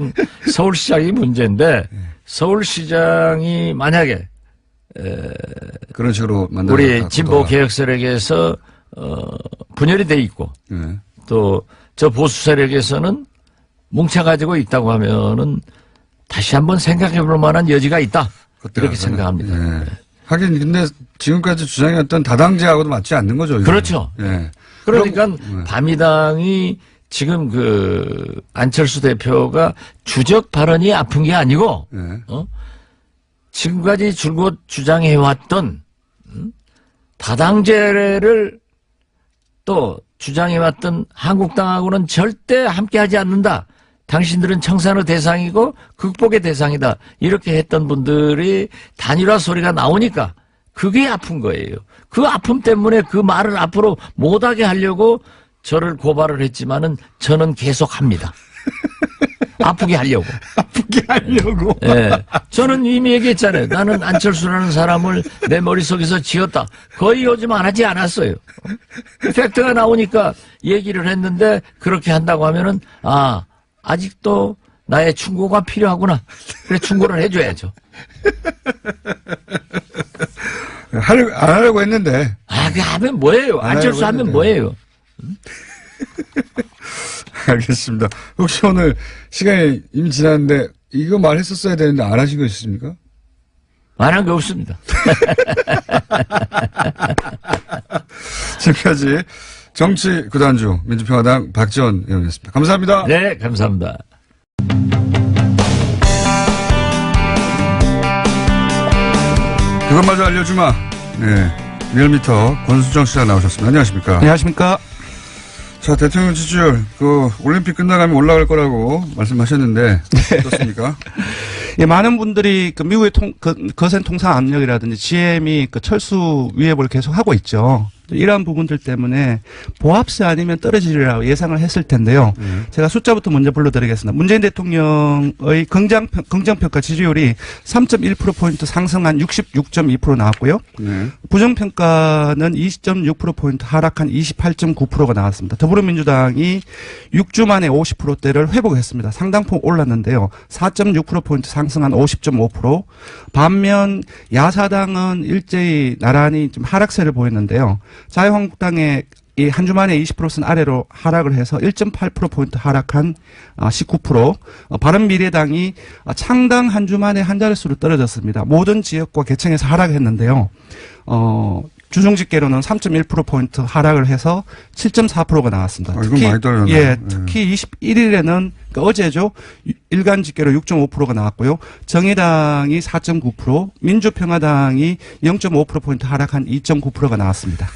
서울시장이 문제인데 서울시장이 만약에 그런 식으로 만들어 우리 진보 개혁 세력에서 분열이 돼 있고 예. 또 저 보수 세력에서는 뭉쳐가지고 있다고 하면은 다시 한번 생각해 볼 만한 여지가 있다. 이렇게 생각합니다. 예. 하긴 근데 지금까지 주장해왔던 다당제하고도 맞지 않는 거죠. 이거는. 그렇죠. 예. 그러니까 그럼, 바미당이 지금 안철수 대표가 주적 발언이 아픈 게 아니고 예. 지금까지 줄곧 주장해왔던 다당제를 또 주장해왔던 한국당하고는 절대 함께하지 않는다. 당신들은 청산의 대상이고 극복의 대상이다. 이렇게 했던 분들이 단일화 소리가 나오니까 그게 아픈 거예요. 그 아픔 때문에 그 말을 앞으로 못하게 하려고 저를 고발을 했지만은 저는 계속합니다. 아프게 하려고. 아프게 하려고. 예. 저는 이미 얘기했잖아요. 나는 안철수라는 사람을 내 머릿속에서 지었다. 거의 요즘 안 하지 않았어요. 팩트가 나오니까 얘기를 했는데 그렇게 한다고 하면은 아직도 나의 충고가 필요하구나. 그래 충고를 해줘야죠. 안 하려고 했는데. 그 하면 뭐예요? 안철수 하면 뭐예요? 알겠습니다. 혹시 오늘 시간이 이미 지났는데 이거 말했었어야 되는데 안 하신 거 있습니까? 안 한 게 없습니다. 지금까지 정치 구단주 민주평화당 박지원 의원이었습니다. 감사합니다. 네, 감사합니다. 그것마저 알려주마. 네. 리얼미터 권수정 씨가 나오셨습니다. 안녕하십니까? 안녕하십니까? 자, 대통령 지지율, 올림픽 끝나가면 올라갈 거라고 말씀하셨는데, 어떻습니까? 예, 많은 분들이 미국의 거센 통상 압력이라든지 GM이 철수 위협을 계속 하고 있죠. 이러한 부분들 때문에 보합세 아니면 떨어지리라고 예상을 했을 텐데요. 제가 숫자부터 먼저 불러드리겠습니다. 문재인 대통령의 긍정평가 지지율이 3.1%포인트 상승한 66.2% 나왔고요. 네. 부정평가는 20.6%포인트 하락한 28.9%가 나왔습니다. 더불어민주당이 6주 만에 50%대를 회복했습니다. 상당폭 올랐는데요. 4.6%포인트 상승한 50.5%. 반면 야사당은 일제히 나란히 좀 하락세를 보였는데요. 자유한국당의 이 한 주 만에 20%선 아래로 하락을 해서 1.8%포인트 하락한 19%, 바른미래당이 창당 한 주 만에 한 자릿수로 떨어졌습니다. 모든 지역과 개청에서 하락했는데요. 주중집계로는 3.1%포인트 하락을 해서 7.4%가 나왔습니다. 이건 많이 떨어졌네요. 예, 특히 21일에는, 그러니까 어제죠. 일간 집계로 6.5%가 나왔고요. 정의당이 4.9%, 민주평화당이 0.5%포인트 하락한 2.9%가 나왔습니다.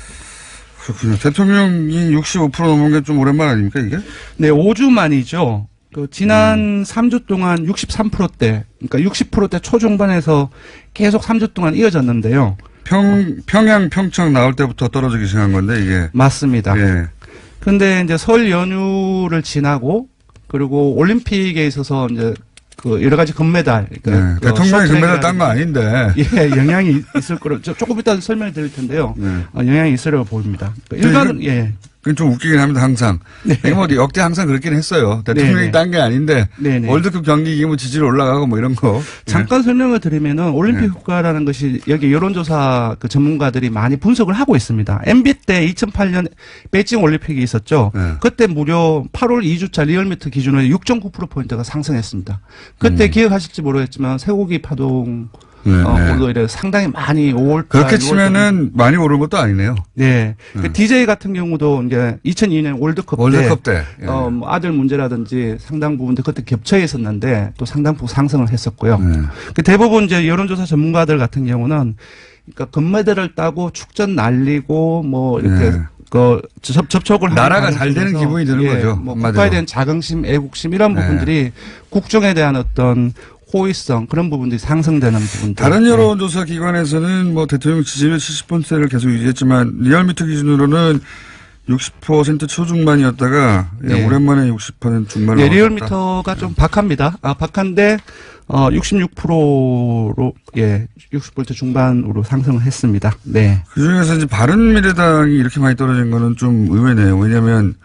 그렇군요. 대통령이 65% 넘은 게 좀 오랜만 아닙니까, 이게? 네, 5주 만이죠. 지난 3주 동안 63%대, 그러니까 60%대 초중반에서 계속 3주 동안 이어졌는데요. 평양, 평창 나올 때부터 떨어지기 시작한 건데, 이게. 맞습니다. 예. 근데 이제 설 연휴를 지나고, 그리고 올림픽에 있어서 이제 여러 가지 금메달. 그러니까 대통령이 금메달 딴 거 아닌데. 예, 영향이 있을 거로, 조금 이따 설명을 드릴 텐데요. 영향이 있으려고 보입니다. 예. 그건 좀 웃기긴 합니다, 항상. 네. 이게 뭐 역대 항상 그렇긴 했어요. 대통령이 네네. 딴 게 아닌데. 네네. 월드컵 경기 이기면 지지율 올라가고 뭐 이런 거. 잠깐 설명을 드리면은 올림픽 효과라는 것이 여기 여론조사 전문가들이 많이 분석을 하고 있습니다. MB 때 2008년 베이징 올림픽이 있었죠. 네. 그때 무려 8월 2주차 리얼미터 기준으로 6.9%포인트가 상승했습니다. 그때 기억하실지 모르겠지만 쇠고기 파동 오히려 상당히 많이 5월 그렇게 치면은 많이 오른 것도 아니네요. 네. 그 DJ 같은 경우도 이제 2002년 월드컵 때. 예. 뭐 아들 문제라든지 상당 부분도 그때 겹쳐 있었는데 또 상당폭 상승을 했었고요. 그 대부분 이제 여론조사 전문가들 같은 경우는 그러니까 금메달을 따고 축전 날리고 뭐 이렇게 접촉을 하는 나라가 잘 되는 기분이 드는 거죠. 뭐 국가에 대한 자긍심, 애국심 이런 부분들이 국정에 대한 어떤 호의성 그런 부분들이 상승되는 부분들. 다른 여론조사 기관에서는 뭐 대통령 지지율 70%를 계속 유지했지만 리얼미터 기준으로는 60% 초중반이었다가 오랜만에 60% 중반으로. 네, 리얼미터가 좀 박합니다. 박한데 66%로 60% 중반으로 상승을 했습니다. 네. 그 중에서 이제 바른미래당이 이렇게 많이 떨어진 거는 좀 의외네요. 왜냐하면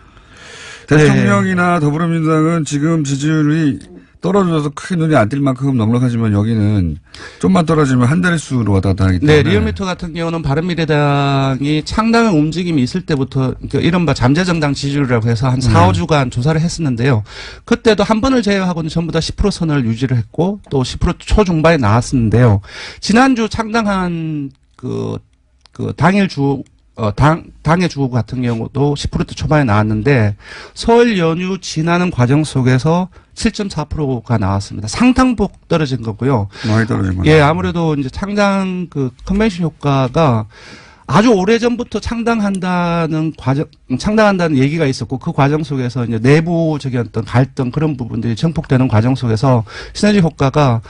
대통령이나 더불어민주당은 지금 지지율이 떨어져서 크게 눈이 안 띌 만큼 넉넉하지만 여기는 좀만 떨어지면 한 자릿수로 왔다 갔다 하기 때문에. 네, 리얼미터 같은 경우는 바른미래당이 창당의 움직임이 있을 때부터 이른바 잠재정당 지지율이라고 해서 한 4, 5주간 조사를 했었는데요. 그때도 한 번을 제외하고는 전부 다 10% 선을 유지를 했고 또 10% 초중반에 나왔었는데요. 지난주 창당한 당일 당의 주 같은 경우도 10% 초반에 나왔는데 설 연휴 지나는 과정 속에서 7.4%가 나왔습니다. 상당폭 떨어진 거고요. 많이 떨어진 거죠. 예, 아무래도 이제 창당 컨벤션 효과가 아주 오래전부터 창당한다는 얘기가 있었고 그 과정 속에서 이제 내부적인 어떤 갈등 그런 부분들이 증폭되는 과정 속에서 시너지 효과가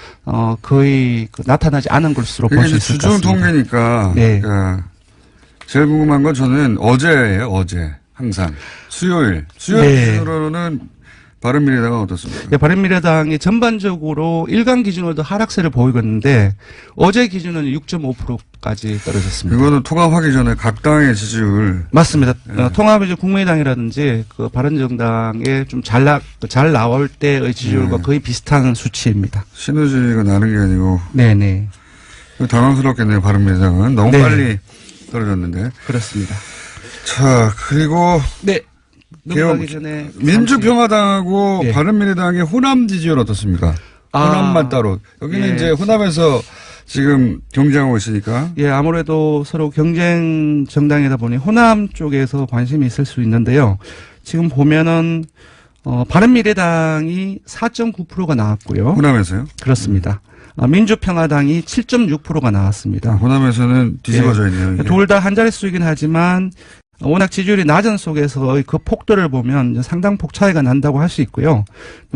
거의 나타나지 않은 것으로 볼 수 있을 것 같습니다. 주중 통계니까. 네. 그러니까 제일 궁금한 건 저는 어제예요, 어제. 항상. 수요일 기준으로는 바른미래당은 어떻습니까? 네, 바른미래당이 전반적으로 일간 기준으로도 하락세를 보이고 있는데 어제 기준은 6.5%까지 떨어졌습니다. 이거는 통합하기 전에 각 당의 지지율. 맞습니다. 통합이 국민의당이라든지 바른정당에 좀 잘 나올 때의 지지율과 거의 비슷한 수치입니다. 시너지가 나는 게 아니고. 네네. 당황스럽겠네요, 바른미래당은. 너무 빨리 떨어졌는데. 그렇습니다. 자, 그리고. 네. 넘어가기 전에 민주평화당하고 바른미래당의 호남 지지율 어떻습니까? 호남만 따로. 여기는 이제 호남에서 지금 경쟁하고 있으니까. 예, 아무래도 서로 경쟁 정당이다 보니 호남 쪽에서 관심이 있을 수 있는데요. 지금 보면은 바른미래당이 4.9%가 나왔고요. 호남에서요? 그렇습니다. 민주평화당이 7.6%가 나왔습니다. 호남에서는 뒤집어져 있네요. 둘 다 한 자릿수이긴 하지만 워낙 지지율이 낮은 속에서의 그 폭도를 보면 상당폭 차이가 난다고 할 수 있고요.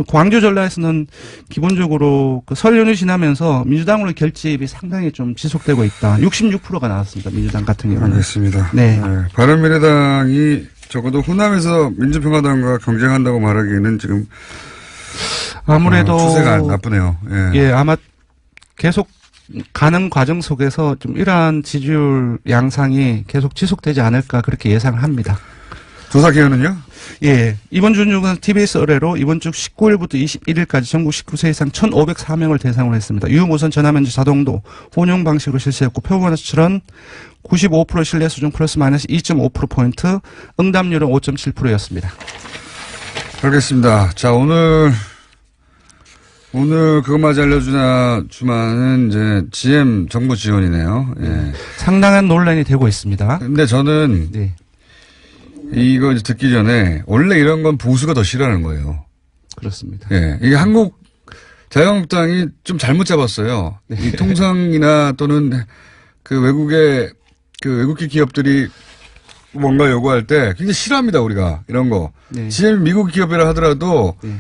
광주 전라에서는 기본적으로 설 연휴 지나면서 민주당으로 결집이 상당히 좀 지속되고 있다. 66%가 나왔습니다. 민주당 같은 경우는. 알겠습니다. 네. 바른미래당이 적어도 호남에서 민주평화당과 경쟁한다고 말하기에는 지금 아무래도 추세가 나쁘네요. 예, 아마 계속 가는 과정 속에서 좀 이러한 지지율 양상이 계속 지속되지 않을까 그렇게 예상을 합니다. 조사 기간은요? 예. 이번 주는 TBS 의뢰로 이번 주 19일부터 21일까지 전국 19세 이상 1,504명을 대상으로 했습니다. 유무선 전화면접 자동도 혼용 방식으로 실시했고 표본 수출은 95% 신뢰 수준 플러스 마이너스 2.5%포인트, 응답률은 5.7%였습니다. 알겠습니다. 자, 오늘 그것마저 알려주마는 이제 GM 정부 지원이네요. 예. 상당한 논란이 되고 있습니다. 근데 저는 네. 이거 이제 듣기 전에 원래 이런 건 보수가 더 싫어하는 거예요. 그렇습니다. 예. 이게 자유한국당이 좀 잘못 잡았어요. 네. 이 통상이나 또는 그 외국계 기업들이 뭔가 요구할 때 굉장히 싫어합니다, 우리가. 이런 거. 네. GM 미국 기업이라 하더라도 네.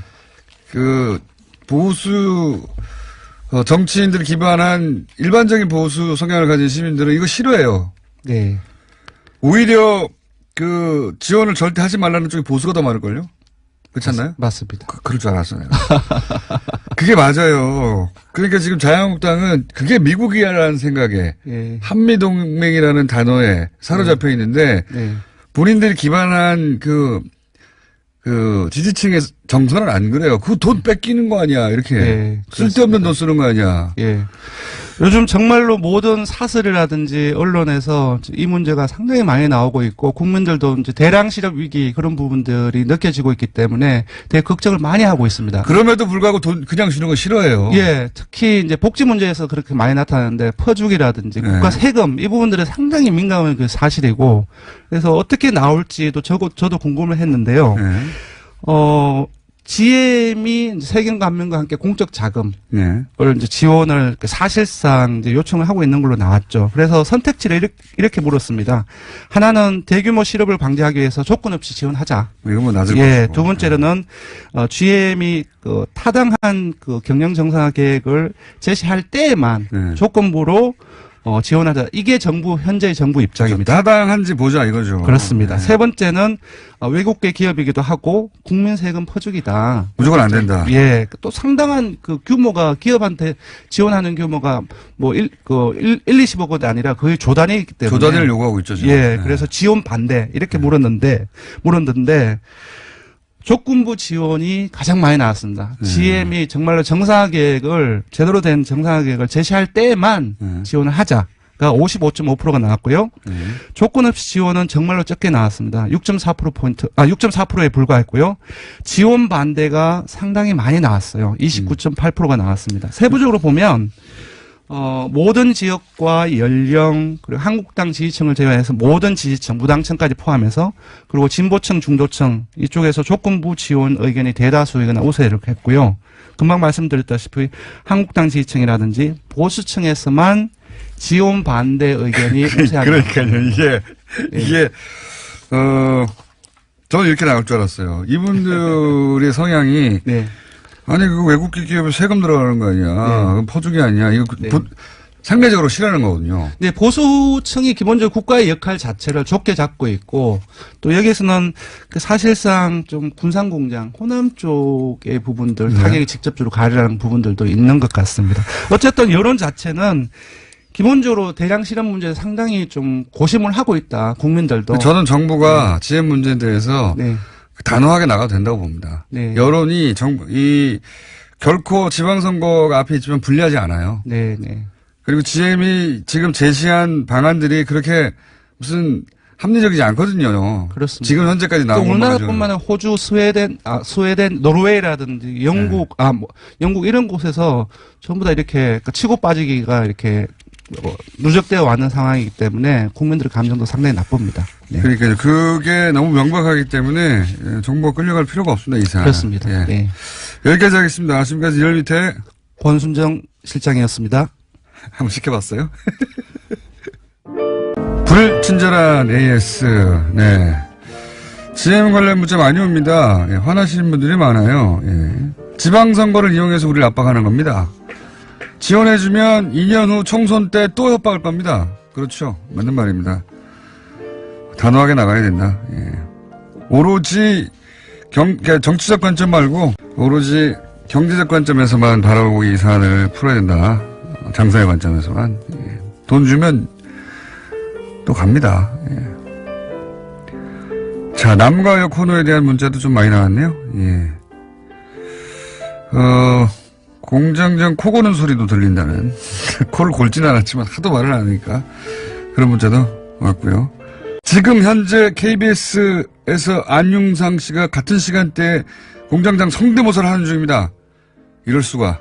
그 보수 정치인들 기반한 일반적인 보수 성향을 가진 시민들은 이거 싫어해요. 네. 오히려 그 지원을 절대 하지 말라는 쪽이 보수가 더 많을걸요? 그렇지 않나요? 맞습니다. 그럴 줄 알았어요. 그게 맞아요. 그러니까 지금 자유한국당은 그게 미국이라는 생각에 예. 한미동맹이라는 단어에 사로잡혀 있는데 네. 본인들이 기반한 그 지지층의 정서는 안 그래요. 그 돈 뺏기는 거 아니야. 이렇게. 네, 쓸데없는 돈 쓰는 거 아니야. 예. 요즘 정말로 모든 사설이라든지 언론에서 이 문제가 상당히 많이 나오고 있고 국민들도 이제 대량 실업 위기 그런 부분들이 느껴지고 있기 때문에 되게 걱정을 많이 하고 있습니다. 그럼에도 불구하고 돈 그냥 주는 거 싫어해요. 예, 특히 이제 복지 문제에서 그렇게 많이 나타나는데 퍼주기라든지 네. 국가 세금 이 부분들은 상당히 민감한 그 사실이고 그래서 어떻게 나올지도 저도 궁금을 했는데요. 네. GM이 세금 감면과 함께 공적 자금을 네. 이제 지원을 사실상 이제 요청을 하고 있는 걸로 나왔죠. 그래서 선택지를 이렇게 물었습니다. 하나는 대규모 실업을 방지하기 위해서 조건 없이 지원하자. 이건 뭐 낮을 예, 것이고. 두 번째로는 GM이 그 타당한 그 경영 정상화 계획을 제시할 때에만 네. 조건부로 지원하자. 이게 현재의 정부 입장입니다. 타당한지 보자 이거죠. 그렇습니다. 네. 세 번째는 외국계 기업이기도 하고 국민 세금 퍼주기다. 무조건 안 된다. 예, 또 상당한 그 규모가 기업한테 지원하는 규모가 뭐 20억 원이 아니라 거의 조 단위이기 때문에 조단위를 요구하고 있죠. 지금. 예, 네. 그래서 지원 반대 이렇게 물었는데 조건부 지원이 가장 많이 나왔습니다. GM이 정말로 제대로 된 정상화 계획을 제시할 때만 지원을 하자가 55.5%가 나왔고요. 조건 없이 지원은 정말로 적게 나왔습니다. 6.4%에 불과했고요. 지원 반대가 상당히 많이 나왔어요. 29.8%가 나왔습니다. 세부적으로 보면 모든 지역과 연령 그리고 한국당 지지층을 제외해서 모든 지지층 무당층까지 포함해서 그리고 진보층 중도층 이쪽에서 조건부 지원 의견이 대다수이거나 우세를 했고요. 금방 말씀드렸다시피 한국당 지지층이라든지 보수층에서만 지원 반대 의견이 우세하게 그러니까요. 이게 저는 이렇게 나올 줄 알았어요. 이분들의 성향이 네. 아니 그 외국계 기업에 세금 들어가는 거 아니야. 그건 퍼주기 아니야. 이거 네. 상대적으로 싫어하는 거거든요. 네, 보수층이 기본적으로 국가의 역할 자체를 좁게 잡고 있고 또 여기서는 그 사실상 좀 군산공장 호남 쪽의 부분들 타격이 직접적으로 가리라는 부분들도 있는 것 같습니다. 어쨌든 여론 자체는 기본적으로 대량 실업 문제에 상당히 좀 고심을 하고 있다. 국민들도. 저는 정부가 GM 문제에 대해서 네. 단호하게 나가도 된다고 봅니다. 네. 여론이 결코 지방선거가 앞에 있지만 불리하지 않아요. 네, 네. 그리고 GM이 지금 제시한 방안들이 그렇게 무슨 합리적이지 않거든요. 그렇습니다. 지금 현재까지 또 나온 것만 우리나라뿐만 아니라 호주, 스웨덴, 노르웨이라든지 영국, 영국 이런 곳에서 전부 다 이렇게 치고 빠지기가 이렇게 누적되어 왔는 상황이기 때문에 국민들의 감정도 상당히 나쁩니다. 네. 그러니까 그게 너무 명백하기 때문에 정부가 끌려갈 필요가 없습니다. 이상. 그렇습니다. 예. 네. 여기까지 하겠습니다. 지금까지 리얼미터 권순정 실장이었습니다. 한번 시켜봤어요. 불친절한 AS. 네. GM 관련 문자 많이 옵니다. 예, 화나시는 분들이 많아요. 예. 지방선거를 이용해서 우리를 압박하는 겁니다. 지원해주면 2년 후 총선 때 또 협박할 겁니다. 그렇죠. 맞는 말입니다. 단호하게 나가야 된다. 예. 오로지 정치적 관점 말고 오로지 경제적 관점에서만 바라보고 이 사안을 풀어야 된다. 장사의 관점에서만. 예. 돈 주면 또 갑니다. 예. 자, 남과 여 코너에 대한 문자도 좀 많이 나왔네요. 예. 공장장 코 고는 소리도 들린다는. 코를 골진 않았지만 하도 말을 안 하니까 그런 문자도 왔고요. 지금 현재 KBS에서 안윤상 씨가 같은 시간대에 공장장 성대모사를 하는 중입니다. 이럴 수가.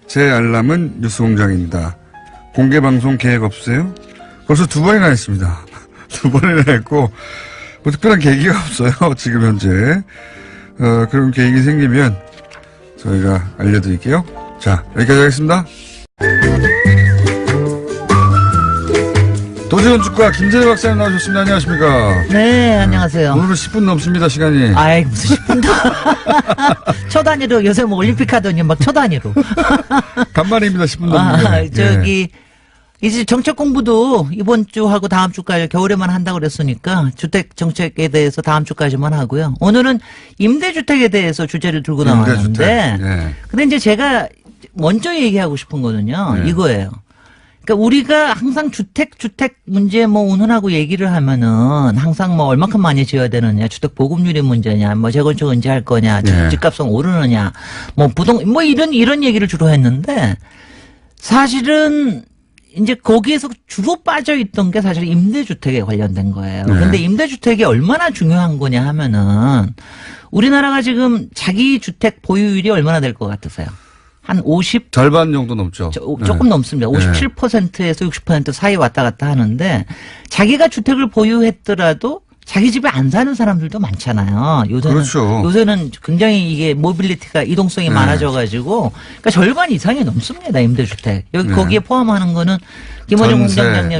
제 알람은 뉴스공장입니다. 공개방송 계획 없어요? 벌써 2번이나 했습니다. 2번이나 했고, 뭐 특별한 계기가 없어요. 지금 현재. 그런 계획이 생기면 저희가 알려드릴게요. 자, 여기까지 하겠습니다. 도지원 축가 김재희 박사님 나오셨습니다. 안녕하십니까? 네, 안녕하세요. 오늘은 10분 넘습니다, 시간이. 아이, 무슨 10분도. 초 단위로, 요새 뭐 올림픽 하더니 막 초 단위로. 간만입니다, 10분 넘는데. 이제 정책 공부도 이번 주하고 다음 주까지 겨울에만 한다고 그랬으니까 주택 정책에 대해서 다음 주까지만 하고요. 오늘은 임대주택에 대해서 주제를 들고 나왔는데. 예. 근데 이제 제가 먼저 얘기하고 싶은 거는요. 네. 이거예요. 그러니까 우리가 항상 주택 문제 뭐 운운하고 얘기를 하면은 항상 뭐 얼마큼 많이 지어야 되느냐, 주택 보급률이 문제냐, 뭐 재건축 언제 할 거냐, 네. 집값은 오르느냐, 뭐 뭐 이런 얘기를 주로 했는데 사실은 이제 거기에서 주로 빠져 있던 게 사실 임대주택에 관련된 거예요. 네. 근데 임대주택이 얼마나 중요한 거냐 하면은 우리나라가 지금 자기 주택 보유율이 얼마나 될 것 같으세요? 한 50? 절반 정도 넘죠. 조금 넘습니다. 57%에서 60% 사이 왔다 갔다 하는데 자기가 주택을 보유했더라도 자기 집에 안 사는 사람들도 많잖아요. 그렇죠. 요새는 굉장히 이게 모빌리티가 이동성이 많아져가지고 그러니까 절반 이상이 넘습니다. 임대주택. 여기 거기에 포함하는 거는 김원영 전세,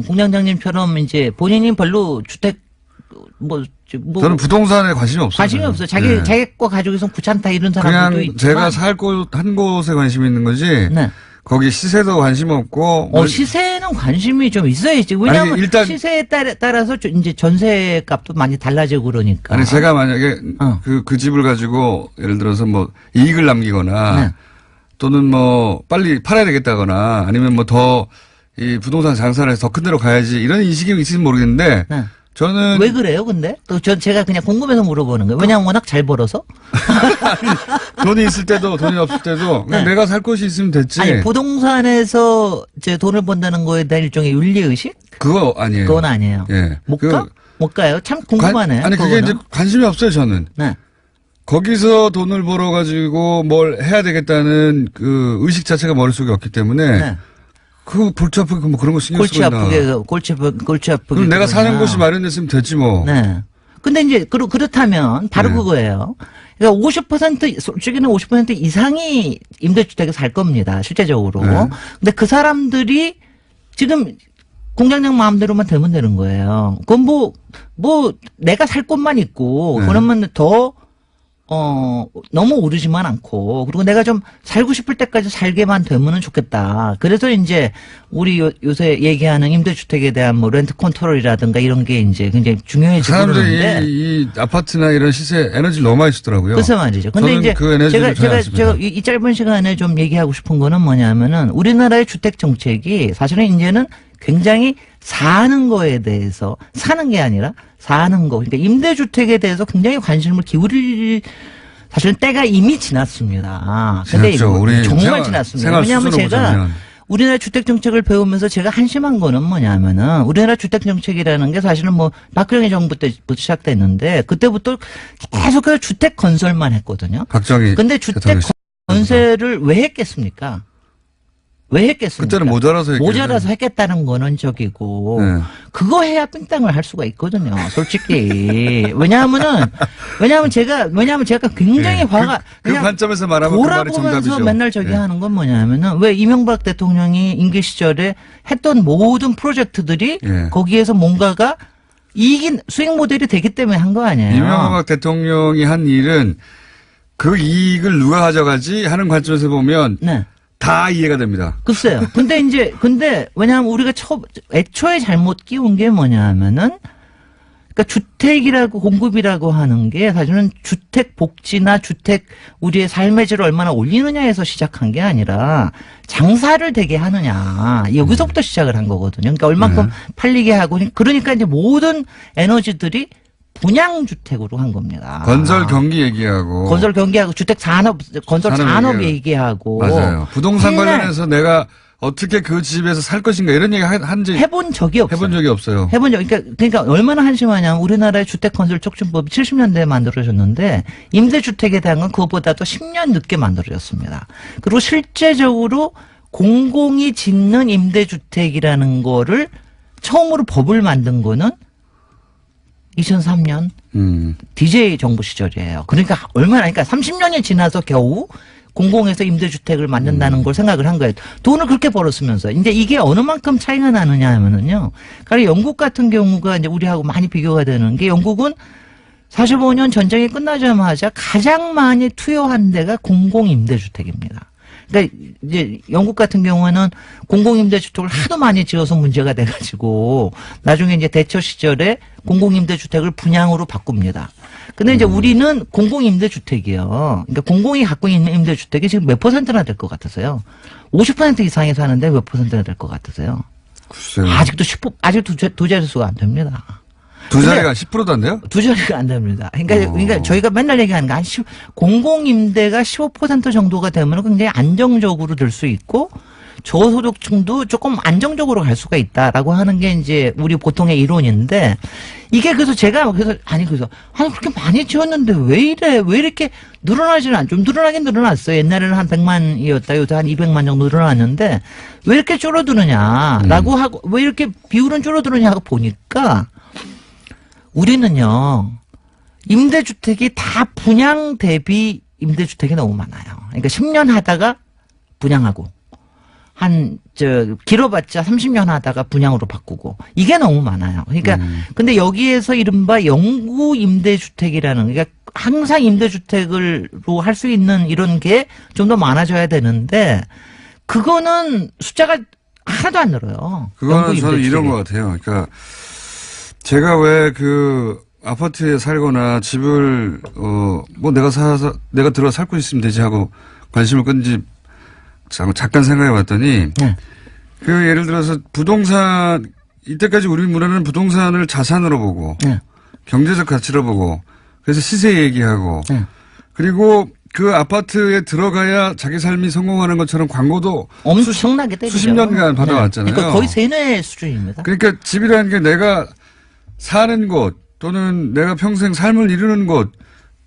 공장장님처럼 이제 본인이 별로 주택 뭐 저는 부동산에 관심이 없어요. 관심이 없어요. 자기 거 가지고 있으면 귀찮다 이런 사람들도 그냥 있지만 제가 살 곳 한 곳에 관심이 있는 거지. 네. 거기 시세도 관심 없고. 시세는 관심이 좀 있어야지. 왜냐하면 아니, 일단 시세에 따라서 이제 전세 값도 많이 달라지고 그러니까. 아니 제가 만약에 그 집을 가지고 예를 들어서 뭐 이익을 남기거나 네. 또는 뭐 빨리 팔아야 되겠다거나 아니면 뭐 더 이 부동산 장사를 해서 더 큰 데로 가야지 이런 인식이 있을지 모르겠는데 네. 저는 왜 그래요, 근데? 제가 그냥 궁금해서 물어보는 거예요. 왜냐면 워낙 잘 벌어서? 돈이 있을 때도 돈이 없을 때도 그냥 네. 내가 살 곳이 있으면 됐지. 아니, 부동산에서 이제 돈을 번다는 거에 대한 일종의 윤리의식? 그거 아니에요. 그건 아니에요. 예. 못 가? 못 가요? 참 궁금하네요. 아니 그게 그거는. 이제 관심이 없어요 저는. 네. 거기서 돈을 벌어가지고 뭘 해야 되겠다는 그 의식 자체가 머릿속에 없기 때문에 네. 그 골치 아프게 뭐 그런 거 신경 쓰고 있나. 골치 아프게. 그럼 내가 사는 그러냐. 곳이 마련됐으면 됐지 뭐. 네. 근데 이제 그렇다면 바로 네. 그거예요. 그러니까 50% 솔직히는 50% 이상이 임대주택에 살 겁니다. 실제적으로. 네. 근데 그 사람들이 지금 공장장 마음대로만 되면 되는 거예요. 그건 뭐 내가 살 곳만 있고 네. 그러면 더 너무 오르지만 않고, 그리고 내가 좀 살고 싶을 때까지 살게만 되면은 좋겠다. 그래서 이제, 우리 요새 얘기하는 임대주택에 대한 뭐 렌트 컨트롤이라든가 이런 게 이제 굉장히 중요해지고 그러는데. 사람들이 이 아파트나 이런 시세 에너지를 너무 많이 쓰더라고요. 글쎄 말이죠. 근데 저는 이제 그 에너지를 제가 않습니다. 이 짧은 시간에 좀 얘기하고 싶은 거는 뭐냐면은 우리나라의 주택 정책이 사실은 이제는 굉장히 사는 거에 대해서 사는 게 아니라 사는 거, 그러니까 임대주택에 대해서 굉장히 관심을 기울일 사실은 때가 이미 지났습니다. 근데 지났죠. 우리 정말 지났습니다. 왜냐하면 제가 우리나라 주택 정책을 배우면서 제가 한심한 거는 뭐냐면은 우리나라 주택 정책이라는 게 사실은 뭐 박정희 정부 때부터 시작됐는데 그때부터 계속해서 주택 건설만 했거든요. 박정희. 근데 주택 건설을 왜 했겠습니까? 왜 했겠습니까? 그때는 모자라서 했겠다는 거는 적이고 네. 그거 해야 삥땅을 할 수가 있거든요. 솔직히. 왜냐하면 제가 굉장히 네. 화가 그 관점에서 말하면 그 말이 돌아보면서 정답이죠. 맨날 저기 네. 하는 건 뭐냐면은 왜 이명박 대통령이 임기 시절에 했던 모든 프로젝트들이 네. 거기에서 뭔가가 이익인 수익 모델이 되기 때문에 한 거 아니에요. 이명박 대통령이 한 일은 그 이익을 누가 가져가지 하는 관점에서 보면 네. 다 이해가 됩니다. 글쎄요. 근데 왜냐하면 우리가 애초에 잘못 끼운 게 뭐냐 하면은 그러니까 주택이라고 공급이라고 하는 게 사실은 주택 복지나 주택 우리의 삶의 질을 얼마나 올리느냐에서 시작한 게 아니라 장사를 되게 하느냐 여기서부터 시작을 한 거거든요. 그러니까 얼만큼 팔리게 하고 그러니까 이제 모든 에너지들이 분양주택으로 한 겁니다. 건설 경기 얘기하고. 건설 경기하고 주택 산업 건설 산업 얘기하고. 맞아요. 부동산 관련해서 내가 어떻게 그 집에서 살 것인가 이런 얘기 한지 해본 적이 없어요. 해본 적이 없어요. 그러니까 얼마나 한심하냐면 우리나라의 주택건설 촉진법이 70년대에 만들어졌는데 임대주택에 대한 건 그것보다도 10년 늦게 만들어졌습니다. 그리고 실제적으로 공공이 짓는 임대주택이라는 거를 처음으로 법을 만든 거는 2003년 DJ 정부 시절이에요. 그러니까 30년이 지나서 겨우 공공에서 임대주택을 만든다는 걸 생각을 한 거예요. 돈을 그렇게 벌었으면서. 이제 이게 어느 만큼 차이가 나느냐 하면은요. 그러니까 영국 같은 경우가 이제 우리하고 많이 비교가 되는 게 영국은 45년 전쟁이 끝나자마자 가장 많이 투여한 데가 공공임대주택입니다. 그러니까 이제 영국 같은 경우는 공공임대주택을 하도 많이 지어서 문제가 돼가지고 나중에 이제 대처 시절에 공공임대주택을 분양으로 바꿉니다. 근데 이제 우리는 공공임대주택이요. 그러니까 공공이 갖고 있는 임대주택이 지금 몇 퍼센트나 될 것 같으세요? 50% 이상이 사는데 몇 퍼센트나 될 것 같으세요? 글쎄요. 아직도 두 자릿수가 안 됩니다. 두 자리가 10%도 안 돼요? 두 자리가 안 됩니다. 그러니까 저희가 맨날 얘기하는 게 공공임대가 15% 정도가 되면 굉장히 안정적으로 될 수 있고 저소득층도 조금 안정적으로 갈 수가 있다라고 하는 게 이제 우리 보통의 이론인데 이게 그래서 그렇게 많이 지었는데 왜 이렇게 늘어나지는 않죠? 좀 늘어나긴 늘어났어요. 옛날에는 한 100만이었다. 요새 한 200만 정도 늘어났는데 왜 이렇게 줄어드느냐라고 하고 왜 이렇게 비율은 줄어드느냐 하고 보니까 우리는요, 임대주택이 다 분양 대비 임대주택이 너무 많아요. 그러니까 10년 하다가 분양하고, 길어봤자 30년 하다가 분양으로 바꾸고, 이게 너무 많아요. 그러니까, 근데 여기에서 이른바 영구 임대주택이라는, 그러니까 항상 임대주택으로 할 수 있는 이런 게 좀 더 많아져야 되는데, 그거는 숫자가 하나도 안 늘어요. 그거는 저는 이런 것 같아요. 그러니까, 제가 왜 아파트에 살거나 집을, 내가 들어가 살고 있으면 되지 하고 관심을 끈지 잠깐 생각해 봤더니, 네. 예를 들어서 이때까지 우리 문화는 부동산을 자산으로 보고, 네. 경제적 가치로 보고, 그래서 시세 얘기하고, 네. 그리고 그 아파트에 들어가야 자기 삶이 성공하는 것처럼 광고도 엄청나게 때리죠. 수십 년간 받아왔잖아요. 그러니까 거의 세뇌 수준입니다. 그러니까 집이라는 게 내가 사는 곳 또는 내가 평생 삶을 이루는 곳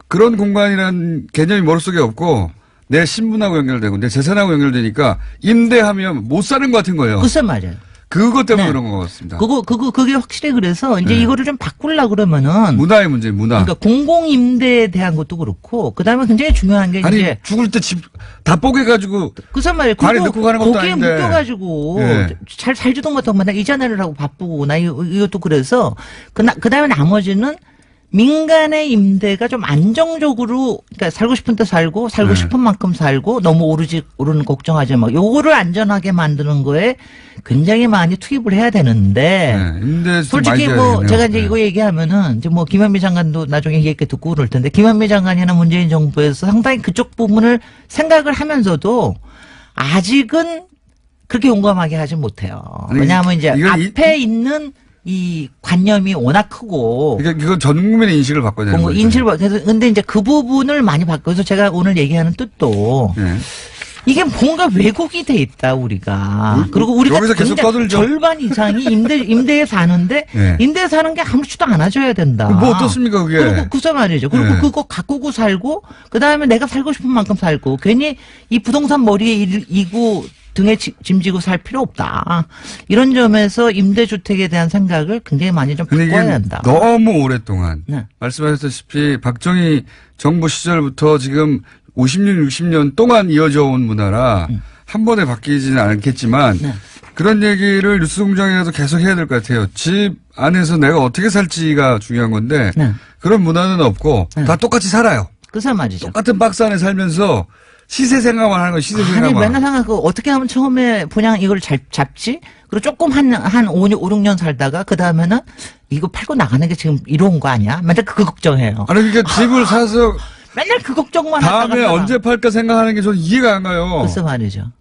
그런 공간이라는 개념이 머릿속에 없고 내 신분하고 연결되고 내 재산하고 연결되니까 임대하면 못 사는 것 같은 거예요. 글쎄 말이에요. 그것 때문에 그런 것 같습니다. 그게 확실히 그래서 이제 이거를 좀 바꾸려고 그러면은. 문화의 문제, 문화. 그러니까 공공임대에 대한 것도 그렇고, 그 다음에 굉장히 중요한 게 아니, 이제. 죽을 때 집 다 뽀개가지고. 글쎄 말이에요. 관에 넣고 가는 것도 거기에 아닌데. 묶여가지고. 네. 잘 살지도 못하고 맨날 이자 내려고 바쁘고, 이것도 그래서. 그 다음에 나머지는 민간의 임대가 좀 안정적으로, 그러니까 살고 싶은 때 살고 싶은 만큼 살고, 너무 오르는 걱정하지 마. 요거를 안전하게 만드는 거에 굉장히 많이 투입을 해야 되는데. 임대 솔직히 제가 이제 이거 얘기하면은, 이제 김현미 장관도 나중에 얘기 듣고 그럴 텐데, 김현미 장관이나 문재인 정부에서 상당히 그쪽 부분을 생각을 하면서도, 아직은 그렇게 용감하게 하지 못해요. 왜냐하면 이제 앞에 있는 이 관념이 워낙 크고. 그러니까 이건 전 국민의 인식을 바꿔야 되는 거죠. 근데 이제 그 부분을 많이 바꿔서 제가 오늘 얘기하는 뜻도. 네. 이게 뭔가 왜곡이 돼 있다, 우리가. 그리고 우리가 여기서 계속 떠들죠. 절반 이상이 임대에 사는데, 네. 임대에 사는 게 아무렇지도 않아줘야 된다. 뭐 어떻습니까, 그게? 그리고 그저 말이죠. 그리고 네. 그거 가꾸고 살고, 그 다음에 내가 살고 싶은 만큼 살고, 괜히 이 부동산 머리에 이고 등에 짐지고 살 필요 없다. 이런 점에서 임대주택에 대한 생각을 굉장히 많이 좀 바꿔야 된다. 너무 오랫동안. 네. 말씀하셨다시피 박정희 정부 시절부터 지금 50년, 60년 동안 이어져 온 문화라 한 번에 바뀌지는 않겠지만 네. 그런 얘기를 뉴스공장에서 계속 해야 될 것 같아요. 집 안에서 내가 어떻게 살지가 중요한 건데 네. 그런 문화는 없고 다 똑같이 살아요. 그래서 말이죠. 똑같은 박스 안에 살면서 시세 생각만 하는 거 시세 생각만. 아니, 맨날 생각하고 어떻게 하면 처음에 분양 이걸 잡지? 그리고 조금 한 5, 6년 살다가 그 다음에는 이거 팔고 나가는 게 지금 이로운 거 아니야? 맨날 그 걱정해요. 아니, 그러니까 집을 사서 맨날 그 걱정만 다음에 하다가 언제 팔까 생각하는 게 저는 이해가 안 가요. 글쎄 말이죠.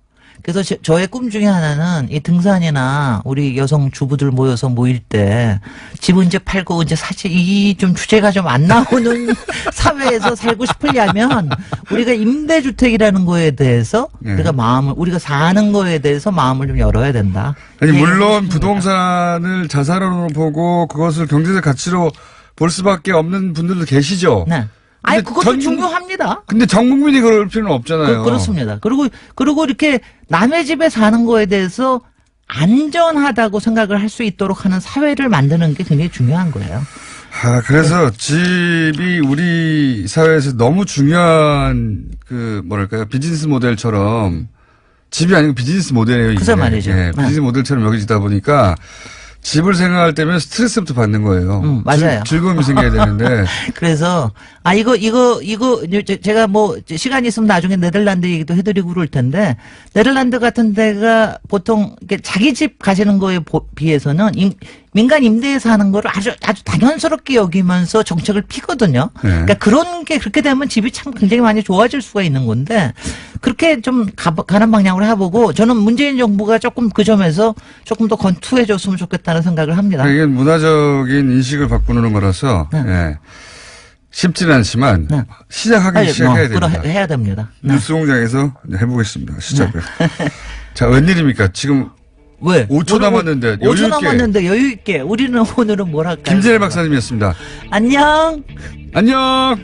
그래서 저의 꿈 중에 하나는 이 등산이나 우리 여성 주부들 모여서 모일 때 집 언제 팔고 언제 사지 이 좀 주제가 좀 안 나오는 사회에서 살고 싶으려면 우리가 임대주택이라는 거에 대해서 네. 우리가 사는 거에 대해서 마음을 좀 열어야 된다. 아니, 예, 물론 그렇습니다. 부동산을 자산으로 보고 그것을 경제적 가치로 볼 수밖에 없는 분들도 계시죠. 네. 아니 근데 그것도 중요합니다. 근데 전 국민이 그럴 필요는 없잖아요. 그렇습니다. 그리고 이렇게 남의 집에 사는 거에 대해서 안전하다고 생각을 할 수 있도록 하는 사회를 만드는 게 굉장히 중요한 거예요. 그래서 집이 우리 사회에서 너무 중요한 뭐랄까요, 비즈니스 모델처럼 집이 아니고 비즈니스 모델이에요. 이게. 그래서 말이죠. 예, 비즈니스 모델처럼 여겨지다 보니까 집을 생각할 때면 스트레스부터 받는 거예요. 맞아요. 즐거움이 생겨야 되는데. 그래서 이거 제가 뭐 시간이 있으면 나중에 네덜란드 얘기도 해드리고 그럴 텐데 네덜란드 같은 데가 보통 이렇게 자기 집 가시는 거에 비해서는 민간 임대에 사는 거를 아주 당연스럽게 여기면서 정책을 피거든요. 네. 그러니까 그런 게 그렇게 되면 집이 참 굉장히 많이 좋아질 수가 있는 건데 그렇게 좀 가는 방향으로 해보고 저는 문재인 정부가 조금 그 점에서 조금 더 건투해줬으면 좋겠다는 생각을 합니다. 이게 문화적인 인식을 바꾸는 거라서 네. 예. 쉽지는 않지만 네. 시작해야 됩니다. 해야 됩니다. 네. 뉴스공장에서 해보겠습니다. 시작을. 자, 웬일입니까? 지금 왜? 5초 남았는데 5초 남았는데 여유 있게. 우리는 오늘은 뭘 할까요? 김진애 박사님이었습니다. 안녕. 안녕.